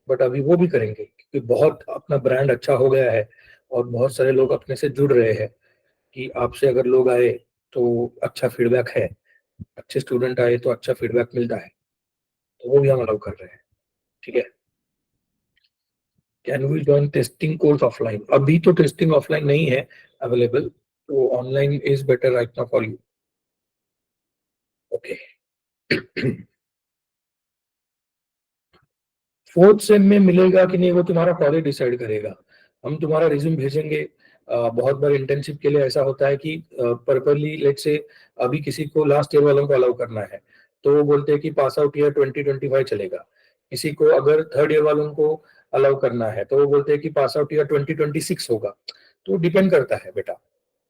बट अभी वो भी करेंगे क्योंकि बहुत अपना ब्रांड अच्छा हो गया है, और बहुत सारे लोग अपने से जुड़ रहे हैं कि आपसे अगर लोग आए तो अच्छा फीडबैक है, अच्छे स्टूडेंट आए तो अच्छा फीडबैक मिलता है। तो वो भी हम अलाउ कर रहे हैं। ठीक है। Can we join testing course offline? अभी तो टेस्टिंग ऑफलाइन नहीं है अवेलेबल, तो online is better right now for you. Okay. Fourth sem में मिलेगा कि नहीं वो तुम्हारा कॉलेज डिसाइड करेगा। हम तुम्हारा रिज्यूम भेजेंगे। बहुत बार इंटर्नशिप के लिए ऐसा होता है कि पर्परली लेट से अभी किसी को लास्ट ईयर वालों को अलाउ करना है, तो वो बोलते हैं कि पास आउट ईयर 2025 चलेगा। किसी को अगर थर्ड ईयर वालों को अलाउ करना है तो वो बोलते हैं कि पास आउट ईयर 2026 होगा। तो डिपेंड करता है बेटा।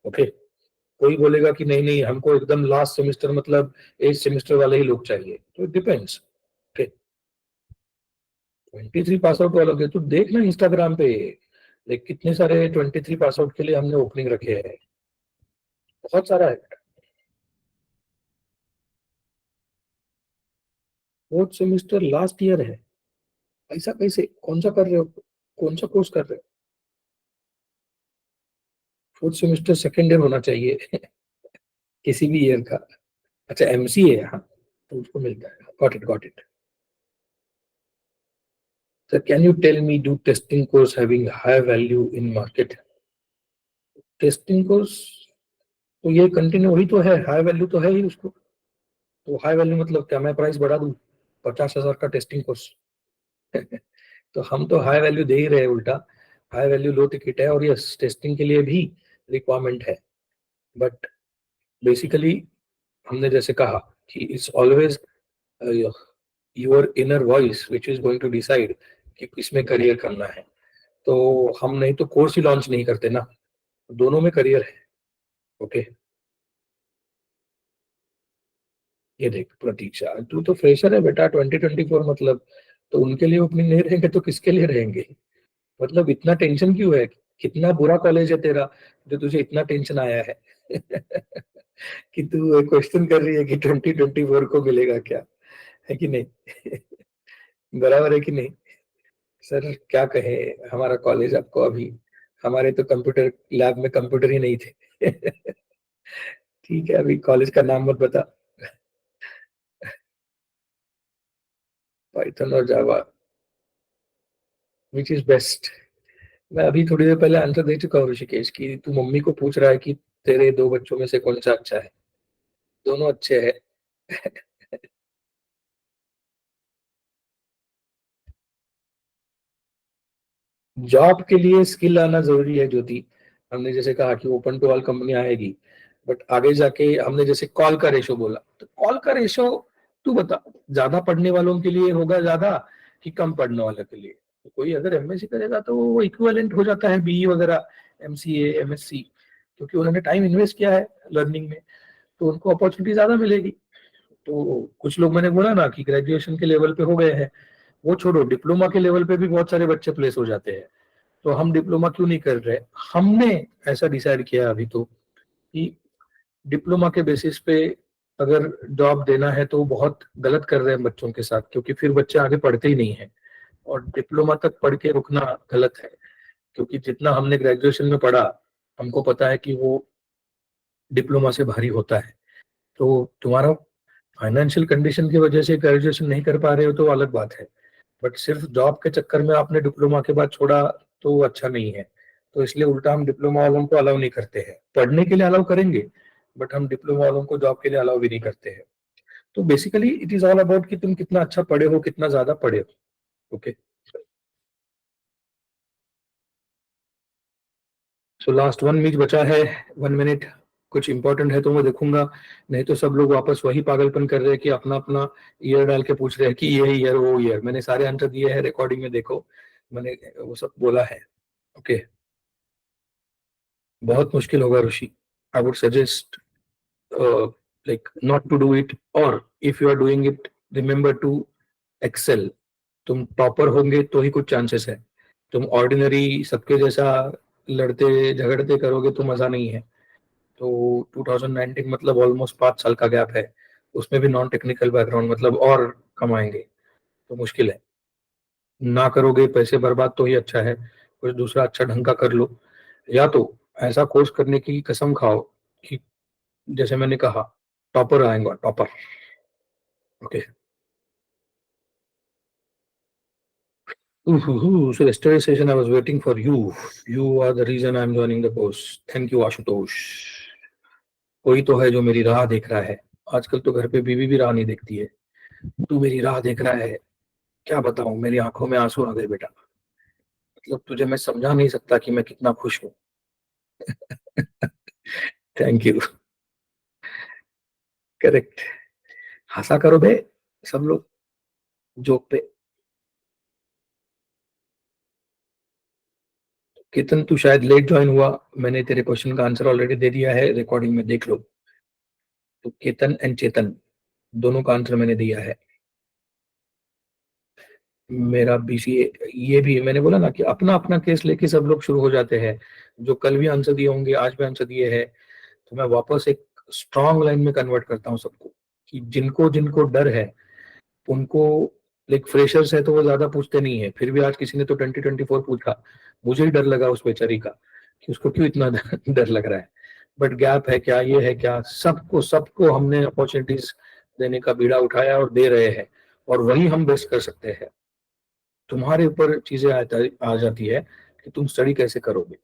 ओके। कोई बोलेगा कि नहीं नहीं हमको एकदम लास्ट सेमेस्टर मतलब 8 सेमेस्टर वाले ही लोग चाहिए, तो डिपेंड्स। 23 पास आउट वालों के तो देखना इंस्टाग्राम पे, देख कितने सारे 23 पास आउट के लिए हमने ओपनिंग रखे हैं। बहुत सारा है। फोर्थ सेमिस्टर लास्ट ईयर है? ऐसा कैसे? कौन सा कर रहे हो? कौन सा कोर्स कर रहे हो? फोर्थ सेमिस्टर सेकेंड ईयर होना चाहिए। किसी भी ईयर का। अच्छा एमसीए, हाँ तो उसको मिलता है। Got it got it. Sir can you tell me do testing course having high value in market? Testing course तो ये कंटिन्यू ही तो है, हाई वैल्यू तो है ही उसको। तो हाई वैल्यू मतलब क्या मैं प्राइस बढ़ा दूं? 50,000 का टेस्टिंग कोर्स? तो हम तो हाई वैल्यू दे ही रहे हैं उल्टा, हाई वैल्यू लो टिकट है, और यस टेस्टिंग के लिए भी रिक्वायरमेंट है। बट बेसिकली हमने जैसे कहा कि it's always your inner voice which is going to decide कि किसमें करियर करना है। तो हम नहीं तो कोर्स ही लॉन्च नहीं करते ना, दोनों में करियर है। ओके, ये देख प्रतीक्षा, तू तो फ्रेशर है बेटा, 2024 मतलब, तो उनके लिए ओपनिंग नहीं रहेंगे तो किसके लिए रहेंगे? मतलब इतना टेंशन क्यों है? कितना बुरा कॉलेज है तेरा जो तुझे इतना टेंशन आया है? कि तू क्वेश्चन कर रही है कि 2024 को मिलेगा क्या, है कि नहीं? बराबर है कि नहीं? सर क्या कहे, हमारा कॉलेज आपको अभी, हमारे तो कंप्यूटर लैब में कंप्यूटर ही नहीं थे। ठीक है, अभी कॉलेज का नाम मत बता। पाइथन और जावा, विच इज बेस्ट? मैं अभी थोड़ी देर पहले आंसर दे चुका हूँ ऋषिकेश की, तू मम्मी को पूछ रहा है कि तेरे दो बच्चों में से कौन सा अच्छा है। दोनों अच्छे हैं। जॉब के लिए स्किल आना जरूरी है ज्योति। हमने जैसे कहा कि ओपन टू ऑल कंपनी आएगी, बट आगे जाके हमने जैसे कॉल का रेशो बोला, तो कॉल का रेशो तू बता, ज्यादा पढ़ने वालों के लिए होगा ज्यादा कि कम पढ़ने वालों के लिए? तो कोई अगर एमएससी करेगा तो वो इक्विवेलेंट हो जाता है बीई वगैरह, एमसीए एमएससी, क्योंकि उन्होंने टाइम इन्वेस्ट किया है लर्निंग में, तो उनको अपॉर्चुनिटी ज्यादा मिलेगी। तो कुछ लोग मैंने बोला ना कि ग्रेजुएशन के लेवल पे हो गए हैं, वो छोड़ो, डिप्लोमा के लेवल पे भी बहुत सारे बच्चे प्लेस हो जाते हैं। तो हम डिप्लोमा क्यों नहीं कर रहे? हमने ऐसा डिसाइड किया अभी तो कि डिप्लोमा के बेसिस पे अगर जॉब देना है तो बहुत गलत कर रहे हैं बच्चों के साथ, क्योंकि फिर बच्चे आगे पढ़ते ही नहीं है, और डिप्लोमा तक पढ़ के रुकना गलत है। क्योंकि जितना हमने ग्रेजुएशन में पढ़ा, हमको पता है कि वो डिप्लोमा से भारी होता है। तो तुम्हारा फाइनेंशियल कंडीशन की वजह से ग्रेजुएशन नहीं कर पा रहे हो तो अलग बात है, बट सिर्फ जॉब के चक्कर में आपने डिप्लोमा के बाद छोड़ा तो वो अच्छा नहीं है। तो इसलिए उल्टा हम डिप्लोमा वालों को अलाउ नहीं करते हैं, पढ़ने के लिए अलाउ करेंगे, बट हम डिप्लोमा वालों को जॉब के लिए अलाउ भी नहीं करते हैं। तो basically it is all about कि तुम कितना अच्छा पढ़े हो, कितना ज्यादा पढ़े हो। ओके, सो लास्ट 1 मिनट बचा है, 1 मिनट। कुछ इंपॉर्टेंट है तो मैं देखूंगा, नहीं तो सब लोग वापस वही पागलपन कर रहे हैं कि अपना अपना ईयर डाल के पूछ रहे हैं कि ये ईयर वो ईयर। मैंने सारे आंसर दिए हैं, रिकॉर्डिंग में देखो, मैंने वो सब बोला है। ओके, बहुत मुश्किल होगा Rishi. I would suggest like not to do it, और if you are doing it, remember to excel. तुम टॉपर होंगे तो ही कुछ चांसेस है। तुम ऑर्डिनरी सबके जैसा लड़ते झगड़ते करोगे तो मजा नहीं है। तो 2019 मतलब ऑलमोस्ट 5 साल का गैप है, उसमें भी नॉन टेक्निकल बैकग्राउंड, मतलब और कमाएंगे तो मुश्किल है। ना करोगे पैसे बर्बाद तो ही अच्छा है, कुछ दूसरा अच्छा ढंग का कर लो, या तो ऐसा कोर्स करने की कसम खाओ कि जैसे मैंने कहा, टॉपर आएगा topper. Okay, so yesterday session I was waiting for you. You are the reason I'm joining the course. Thank you Ashutosh. कोई तो है जो मेरी राह देख रहा है। आजकल तो घर पे बीवी भी राह नहीं देखती है, तू मेरी राह देख रहा है। क्या बताऊं, मेरी आंखों में आंसू आ गए बेटा। मतलब तुझे मैं समझा नहीं सकता कि मैं कितना खुश हूँ। Thank you. करेक्ट। हंसा करो बे सब लोग जोक पे। केतन तू शायद लेट ज्वाइन हुआ, मैंने तेरे क्वेश्चन का आंसर ऑलरेडी दे दिया है, रिकॉर्डिंग में देख लो। तो केतन एंड चेतन दोनों का आंसर मैंने दिया है। मेरा बीसीए, ये भी मैंने बोला ना कि अपना अपना केस लेके सब लोग शुरू हो जाते हैं। जो कल भी आंसर दिए होंगे, आज भी आंसर दिए हैं, तो मैं वापस एक स्ट्रॉन्ग लाइन में कन्वर्ट करता हूँ सबको, कि जिनको जिनको डर है उनको, लाइक फ्रेशर्स है तो वो ज्यादा पूछते नहीं है, फिर भी आज किसी ने तो 2024 पूछा, मुझे ही डर लगा उस बेचारी का कि उसको क्यों इतना डर लग रहा है। बट गैप है क्या, ये है क्या, सबको सबको हमने अपॉर्चुनिटीज देने का बीड़ा उठाया और दे रहे हैं, और वही हम बेस्ट कर सकते हैं। तुम्हारे ऊपर चीजें आ जाती है कि तुम स्टडी कैसे करोगे।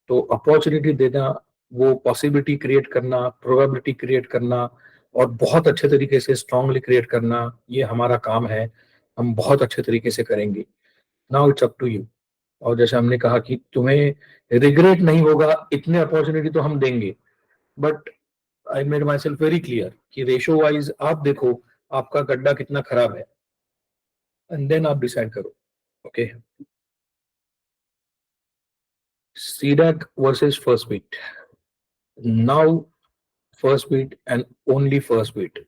तो अपॉर्चुनिटी देना, वो पॉसिबिलिटी क्रिएट करना, प्रोबेबिलिटी क्रिएट करना, और बहुत अच्छे तरीके से स्ट्रांगली क्रिएट करना, ये हमारा काम है। हम बहुत अच्छे तरीके से करेंगे। Now it's up to you. और जैसे हमने कहा कि तुम्हें रिग्रेट नहीं होगा, इतने अपॉर्चुनिटी तो हम देंगे, but I made myself very clear कि रेशो वाइज आप देखो आपका गड्ढा कितना खराब है, एंड देन आप डिसाइड करो। Okay, CDAC versus first bit. Now first bit and only first bit,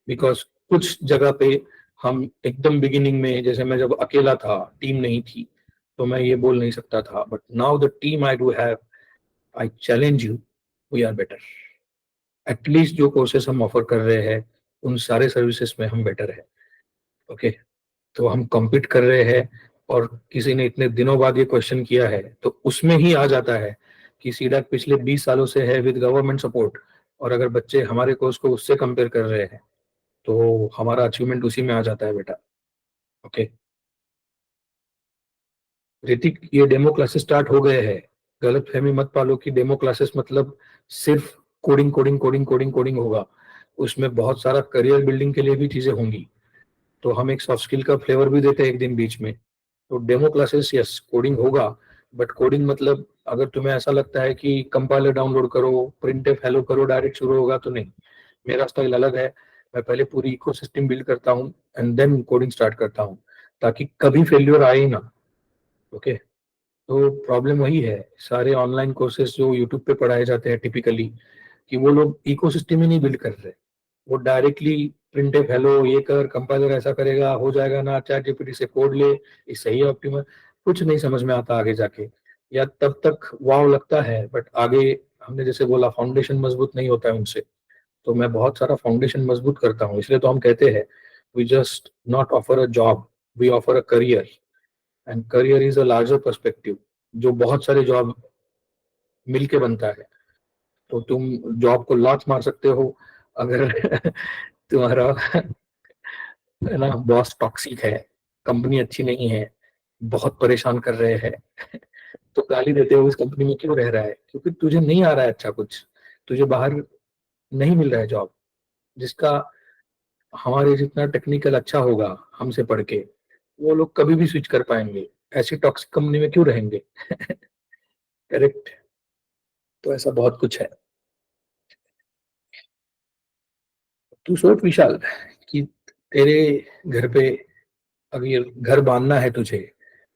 because कुछ जगह पे हम एकदम बिगिनिंग में, जैसे मैं जब अकेला था, टीम नहीं थी, तो मैं ये बोल नहीं सकता था, but now the team I do have, I challenge you, we are better. At least जो कोर्सेस हम ऑफर कर रहे हैं उन सारे सर्विसेज में हम बेटर है। ओके, तो हम कम्पीट कर रहे हैं, और किसी ने इतने दिनों बाद ये क्वेश्चन किया है तो उसमें ही आ जाता है कि सीडैक पिछले 20 सालों से है विद गवर्नमेंट सपोर्ट, और अगर बच्चे हमारे कोर्स को उससे कंपेयर कर रहे हैं तो हमारा अचीवमेंट उसी में आ जाता है बेटा। ओके, ऋतिक, ये डेमो क्लासेस स्टार्ट हो गए हैं। गलत फहमी मत पालो कि डेमो क्लासेस मतलब सिर्फ coding coding coding coding coding होगा। उसमें बहुत सारा करियर बिल्डिंग के लिए भी चीजें होंगी। तो हम एक सॉफ्ट स्किल का फ्लेवर भी देते हैं एक दिन बीच में। तो डेमो क्लासेस, यस कोडिंग होगा, बट कोडिंग मतलब अगर तुम्हें ऐसा लगता है कि कंपाइलर डाउनलोड करो, प्रिंटफ हेलो करो, डायरेक्ट शुरू होगा, तो नहीं। मेरा स्टाइल अलग है। मैं पहले पूरी इकोसिस्टम बिल्ड करता हूँ एंड देन कोडिंग स्टार्ट करता हूँ, ताकि कभी फेल्यूर आए ही ना। ओके, तो प्रॉब्लम वही है सारे ऑनलाइन कोर्सेज जो यूट्यूब पे पढ़ाए जाते हैं टिपिकली, कि वो लोग इकोसिस्टम ही नहीं बिल्ड कर रहे। वो डायरेक्टली प्रिंटफ हेलो ये कर, कंपाइलर ऐसा करेगा, हो जाएगा ना, चैट जीपीटी से कोड ले, ये सही है ऑप्टिमल, कुछ नहीं समझ में आता आगे जाके। या तब तक वाव लगता है, बट आगे हमने जैसे बोला फाउंडेशन मजबूत नहीं होता है उनसे। तो मैं बहुत सारा फाउंडेशन मजबूत करता हूँ, इसलिए तो हम कहते हैं we just not offer a job, we offer a career, and career is a larger perspective, जो बहुत सारे जॉब मिलके बनता है। तो तुम जॉब को लॉन्च मार सकते हो अगर तुम्हारा है ना बॉस टॉक्सिक है, कंपनी अच्छी नहीं है, बहुत परेशान कर रहे हैं, तो गाली देते हो इस कंपनी में क्यों रह रहा है? क्योंकि तुझे नहीं आ रहा है अच्छा कुछ, तुझे बाहर नहीं मिल रहा है जॉब जिसका हमारे जितना टेक्निकल अच्छा होगा हमसे पढ़ के, वो लोग कभी भी स्विच कर पाएंगे। ऐसी टॉक्सिक कंपनी में क्यों रहेंगे? करेक्ट। तो ऐसा बहुत कुछ है। तू सोच विशाल कि तेरे घर पे अभी घर बांधना है तुझे,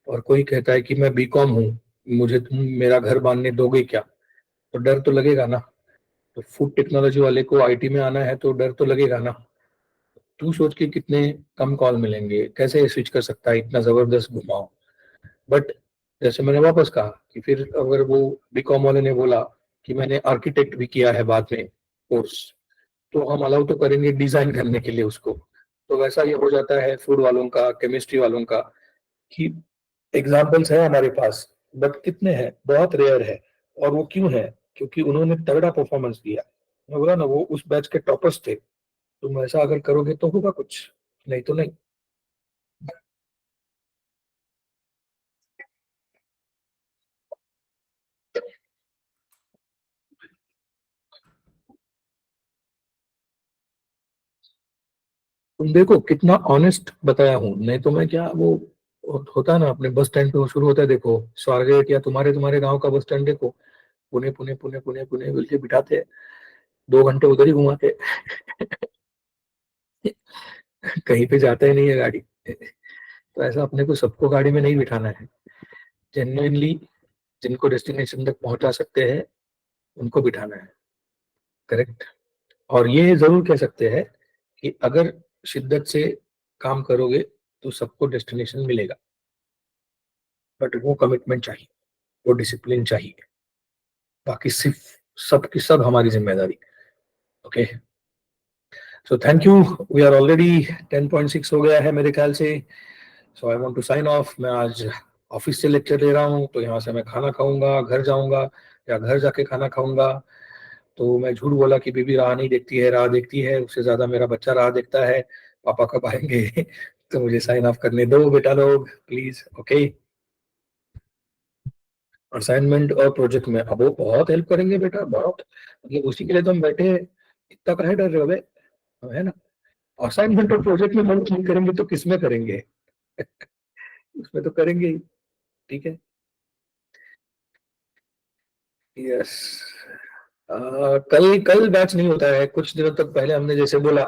और कोई कहता है कि मैं बीकॉम हूँ, मुझे तुम मेरा घर बांधने दोगे क्या? तो डर तो लगेगा ना। तो फूड टेक्नोलॉजी वाले को आईटी में आना है तो डर तो लगेगा ना। तू सोच के कितने कम कॉल मिलेंगे, कैसे स्विच कर सकता है इतना जबरदस्त घुमाओ। बट जैसे मैंने वापस कहा कि फिर अगर वो बीकॉम वाले ने बोला कि मैंने आर्किटेक्ट भी किया है बाद में कोर्स, तो हम अलाउ तो करेंगे डिजाइन करने के लिए उसको। तो वैसा ये हो जाता है फूड वालों का, केमिस्ट्री वालों का, कि एग्जाम्पल्स है हमारे पास, बट कितने हैं, बहुत रेयर है। और वो क्यों है? क्योंकि उन्होंने तगड़ा परफॉर्मेंस दिया। मैं बोला ना, वो उस बैच के टॉपर्स थे। तुम ऐसा अगर करोगे तो होगा कुछ, नहीं तो नहीं। तुम देखो कितना ऑनेस्ट बताया हूँ, नहीं तो मैं क्या वो होता है ना अपने बस स्टैंड पे शुरू होता है, देखो स्वारगेट, या तुम्हारे तुम्हारे गांव का बस स्टैंड देखो, पुणे पुणे पुणे पुणे पुणे बोल के बिठाते हैं, 2 घंटे उधर ही घुमाते हैं। कहीं पे जाता ही नहीं है गाड़ी। तो ऐसा अपने को सबको गाड़ी में नहीं बिठाना है। जेन्युइनली जिनको डेस्टिनेशन तक पहुंचा सकते हैं उनको बिठाना है। करेक्ट। और ये जरूर कह सकते हैं कि अगर शिद्दत से काम करोगे तो सबको डेस्टिनेशन मिलेगा, बट वो कमिटमेंट चाहिए, वो डिसिप्लिन चाहिए। बाकी सिर्फ सब की सब हमारी जिम्मेदारी। Okay, so thank you. We are already 10.6 हो गया है मेरे ख्याल से। So I want to sign off. मैं आज ऑफिस से लेक्चर ले रहा हूँ, तो यहाँ से मैं खाना खाऊंगा, घर जाऊंगा, या घर जाके खाना खाऊंगा। तो मैं झूठ बोला कि बीबी राह नहीं देखती है, राह देखती है, उससे ज्यादा मेरा बच्चा राह देखता है, पापा कब आएंगे। तो मुझे साइन ऑफ करने दो बेटा लोग, प्लीज। ओके, असाइनमेंट और प्रोजेक्ट में अब वो बहुत हेल्प करेंगे बेटा, बहुत, मतलब उसी के लिए तो हम बैठे हैं। इतना काहे डर रहे हो बे, है ना? असाइनमेंट और प्रोजेक्ट में मदद नहीं करेंगे तो किसमें करेंगे? उसमें तो करेंगे ही। ठीक है। यस। कल कल बैच नहीं होता है, कुछ दिनों तक पहले हमने जैसे बोला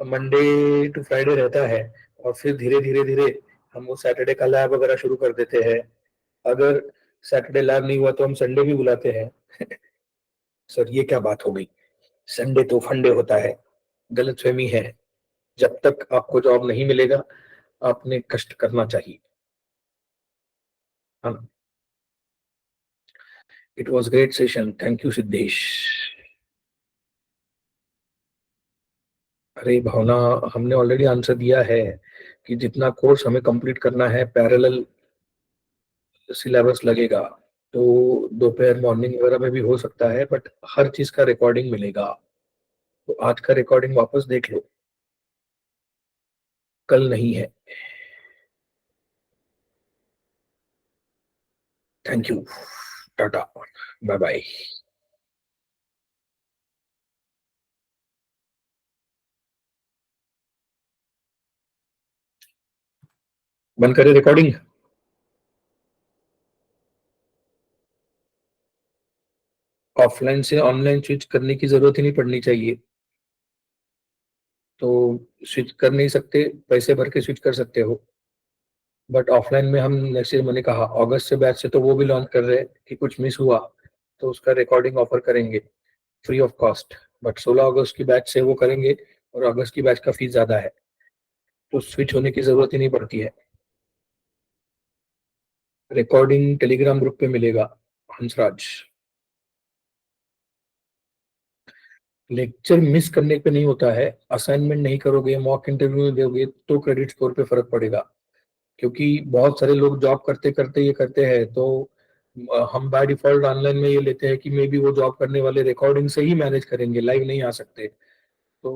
मंडे टू फ्राइडे रहता है, और फिर धीरे धीरे धीरे हम वो सैटरडे का लैब वगैरह शुरू कर देते हैं। अगर सैटरडे लैब नहीं हुआ तो हम संडे भी बुलाते हैं। सर ये क्या बात हो गई, संडे तो फंडे होता है। गलतफहमी है। जब तक आपको जॉब नहीं मिलेगा, आपने कष्ट करना चाहिए। हाँ। It was great session, thank you Siddhesh. अरे भावना, हमने ऑलरेडी आंसर दिया है कि जितना कोर्स हमें कंप्लीट करना है पैरेलल सिलेबस लगेगा। तो दोपहर मॉर्निंग वगैरह में भी हो सकता है, बट हर चीज का रिकॉर्डिंग मिलेगा। तो आज का रिकॉर्डिंग वापस देख लो। कल नहीं है। Thank you. Tata. Bye bye. बंद करें रिकॉर्डिंग। ऑफलाइन से ऑनलाइन स्विच करने की जरूरत ही नहीं पड़नी चाहिए। तो स्विच कर नहीं सकते, पैसे भर के स्विच कर सकते हो। बट ऑफलाइन में हम नेक्स्ट ईयर, मैंने कहा अगस्त से बैच से तो वो भी लॉन्च कर रहे हैं कि कुछ मिस हुआ तो उसका रिकॉर्डिंग ऑफर करेंगे फ्री ऑफ कॉस्ट। बट 16 अगस्त की बैच से वो करेंगे, और अगस्त की बैच का फीस ज्यादा है, तो स्विच होने की जरूरत ही नहीं पड़ती है। रिकॉर्डिंग टेलीग्राम ग्रुप पे मिलेगा। हंसराज। लेक्चर मिस करने पे नहीं होता है, असाइनमेंट नहीं करोगे, मॉक इंटरव्यू नहीं दोगे तो क्रेडिट स्कोर पे फर्क पड़ेगा। क्योंकि बहुत सारे लोग जॉब करते करते ये करते हैं, तो हम बाय डिफॉल्ट ऑनलाइन में ये लेते हैं कि मे बी वो जॉब करने वाले रिकॉर्डिंग से ही मैनेज करेंगे, लाइव नहीं आ सकते। तो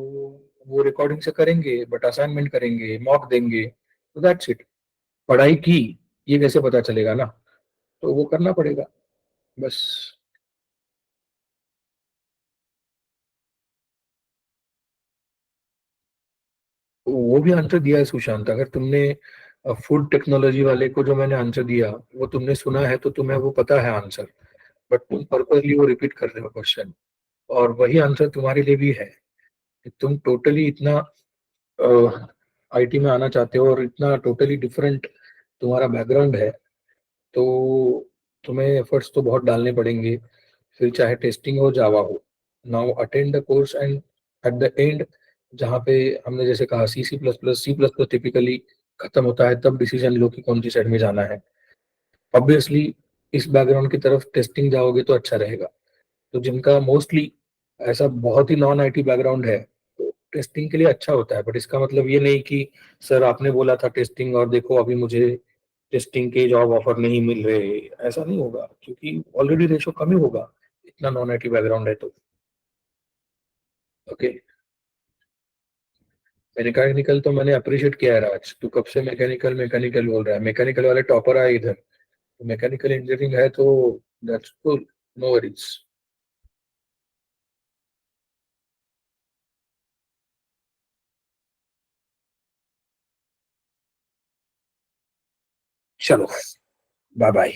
वो रिकॉर्डिंग से करेंगे बट असाइनमेंट करेंगे, मॉक देंगे, तो दैट्स इट। पढ़ाई की ये कैसे पता चलेगा ना, तो वो करना पड़ेगा बस। तो वो भी आंसर दिया है सुशांत। अगर तुमने फूड टेक्नोलॉजी वाले को जो मैंने आंसर दिया वो तुमने सुना है तो तुम्हें वो पता है आंसर, बट तुम पर्पजली वो रिपीट कर रहे हो क्वेश्चन। और वही आंसर तुम्हारे लिए भी है कि तुम टोटली इतना आईटी में आना चाहते हो और इतना टोटली डिफरेंट तुम्हारा बैकग्राउंड है, तो तुम्हें एफर्ट्स तो बहुत डालने पड़ेंगे। फिर चाहे टेस्टिंग हो, जावा हो। Now attend the course and at the end, जहाँ पे हमने जैसे कहा सी प्लस प्लस टिपिकली खत्म होता है, तब डिसीजन लो कि कौन सी साइड में जाना है। ऑब्वियसली इस बैकग्राउंड की तरफ टेस्टिंग जाओगे तो अच्छा रहेगा। तो जिनका मोस्टली ऐसा बहुत ही नॉन आईटी बैकग्राउंड है, तो टेस्टिंग के लिए अच्छा होता है। बट इसका मतलब ये नहीं कि सर आपने बोला था टेस्टिंग और देखो अभी मुझे टेस्टिंग के जॉब ऑफर नहीं मिल रहे। ऐसा नहीं होगा, क्योंकि ऑलरेडी रेशो कम ही होगा इतना नॉन आईटी बैकग्राउंड है तो। ओके। मैकेनिकल तो मैंने अप्रिशिएट किया है राज, तू कब से मैकेनिकल मैकेनिकल बोल रहा है, मैकेनिकल वाले टॉपर आए इधर। मैकेनिकल इंजीनियरिंग है तो दैट्स कूल, नो वरीज। चलो, बाय बाय।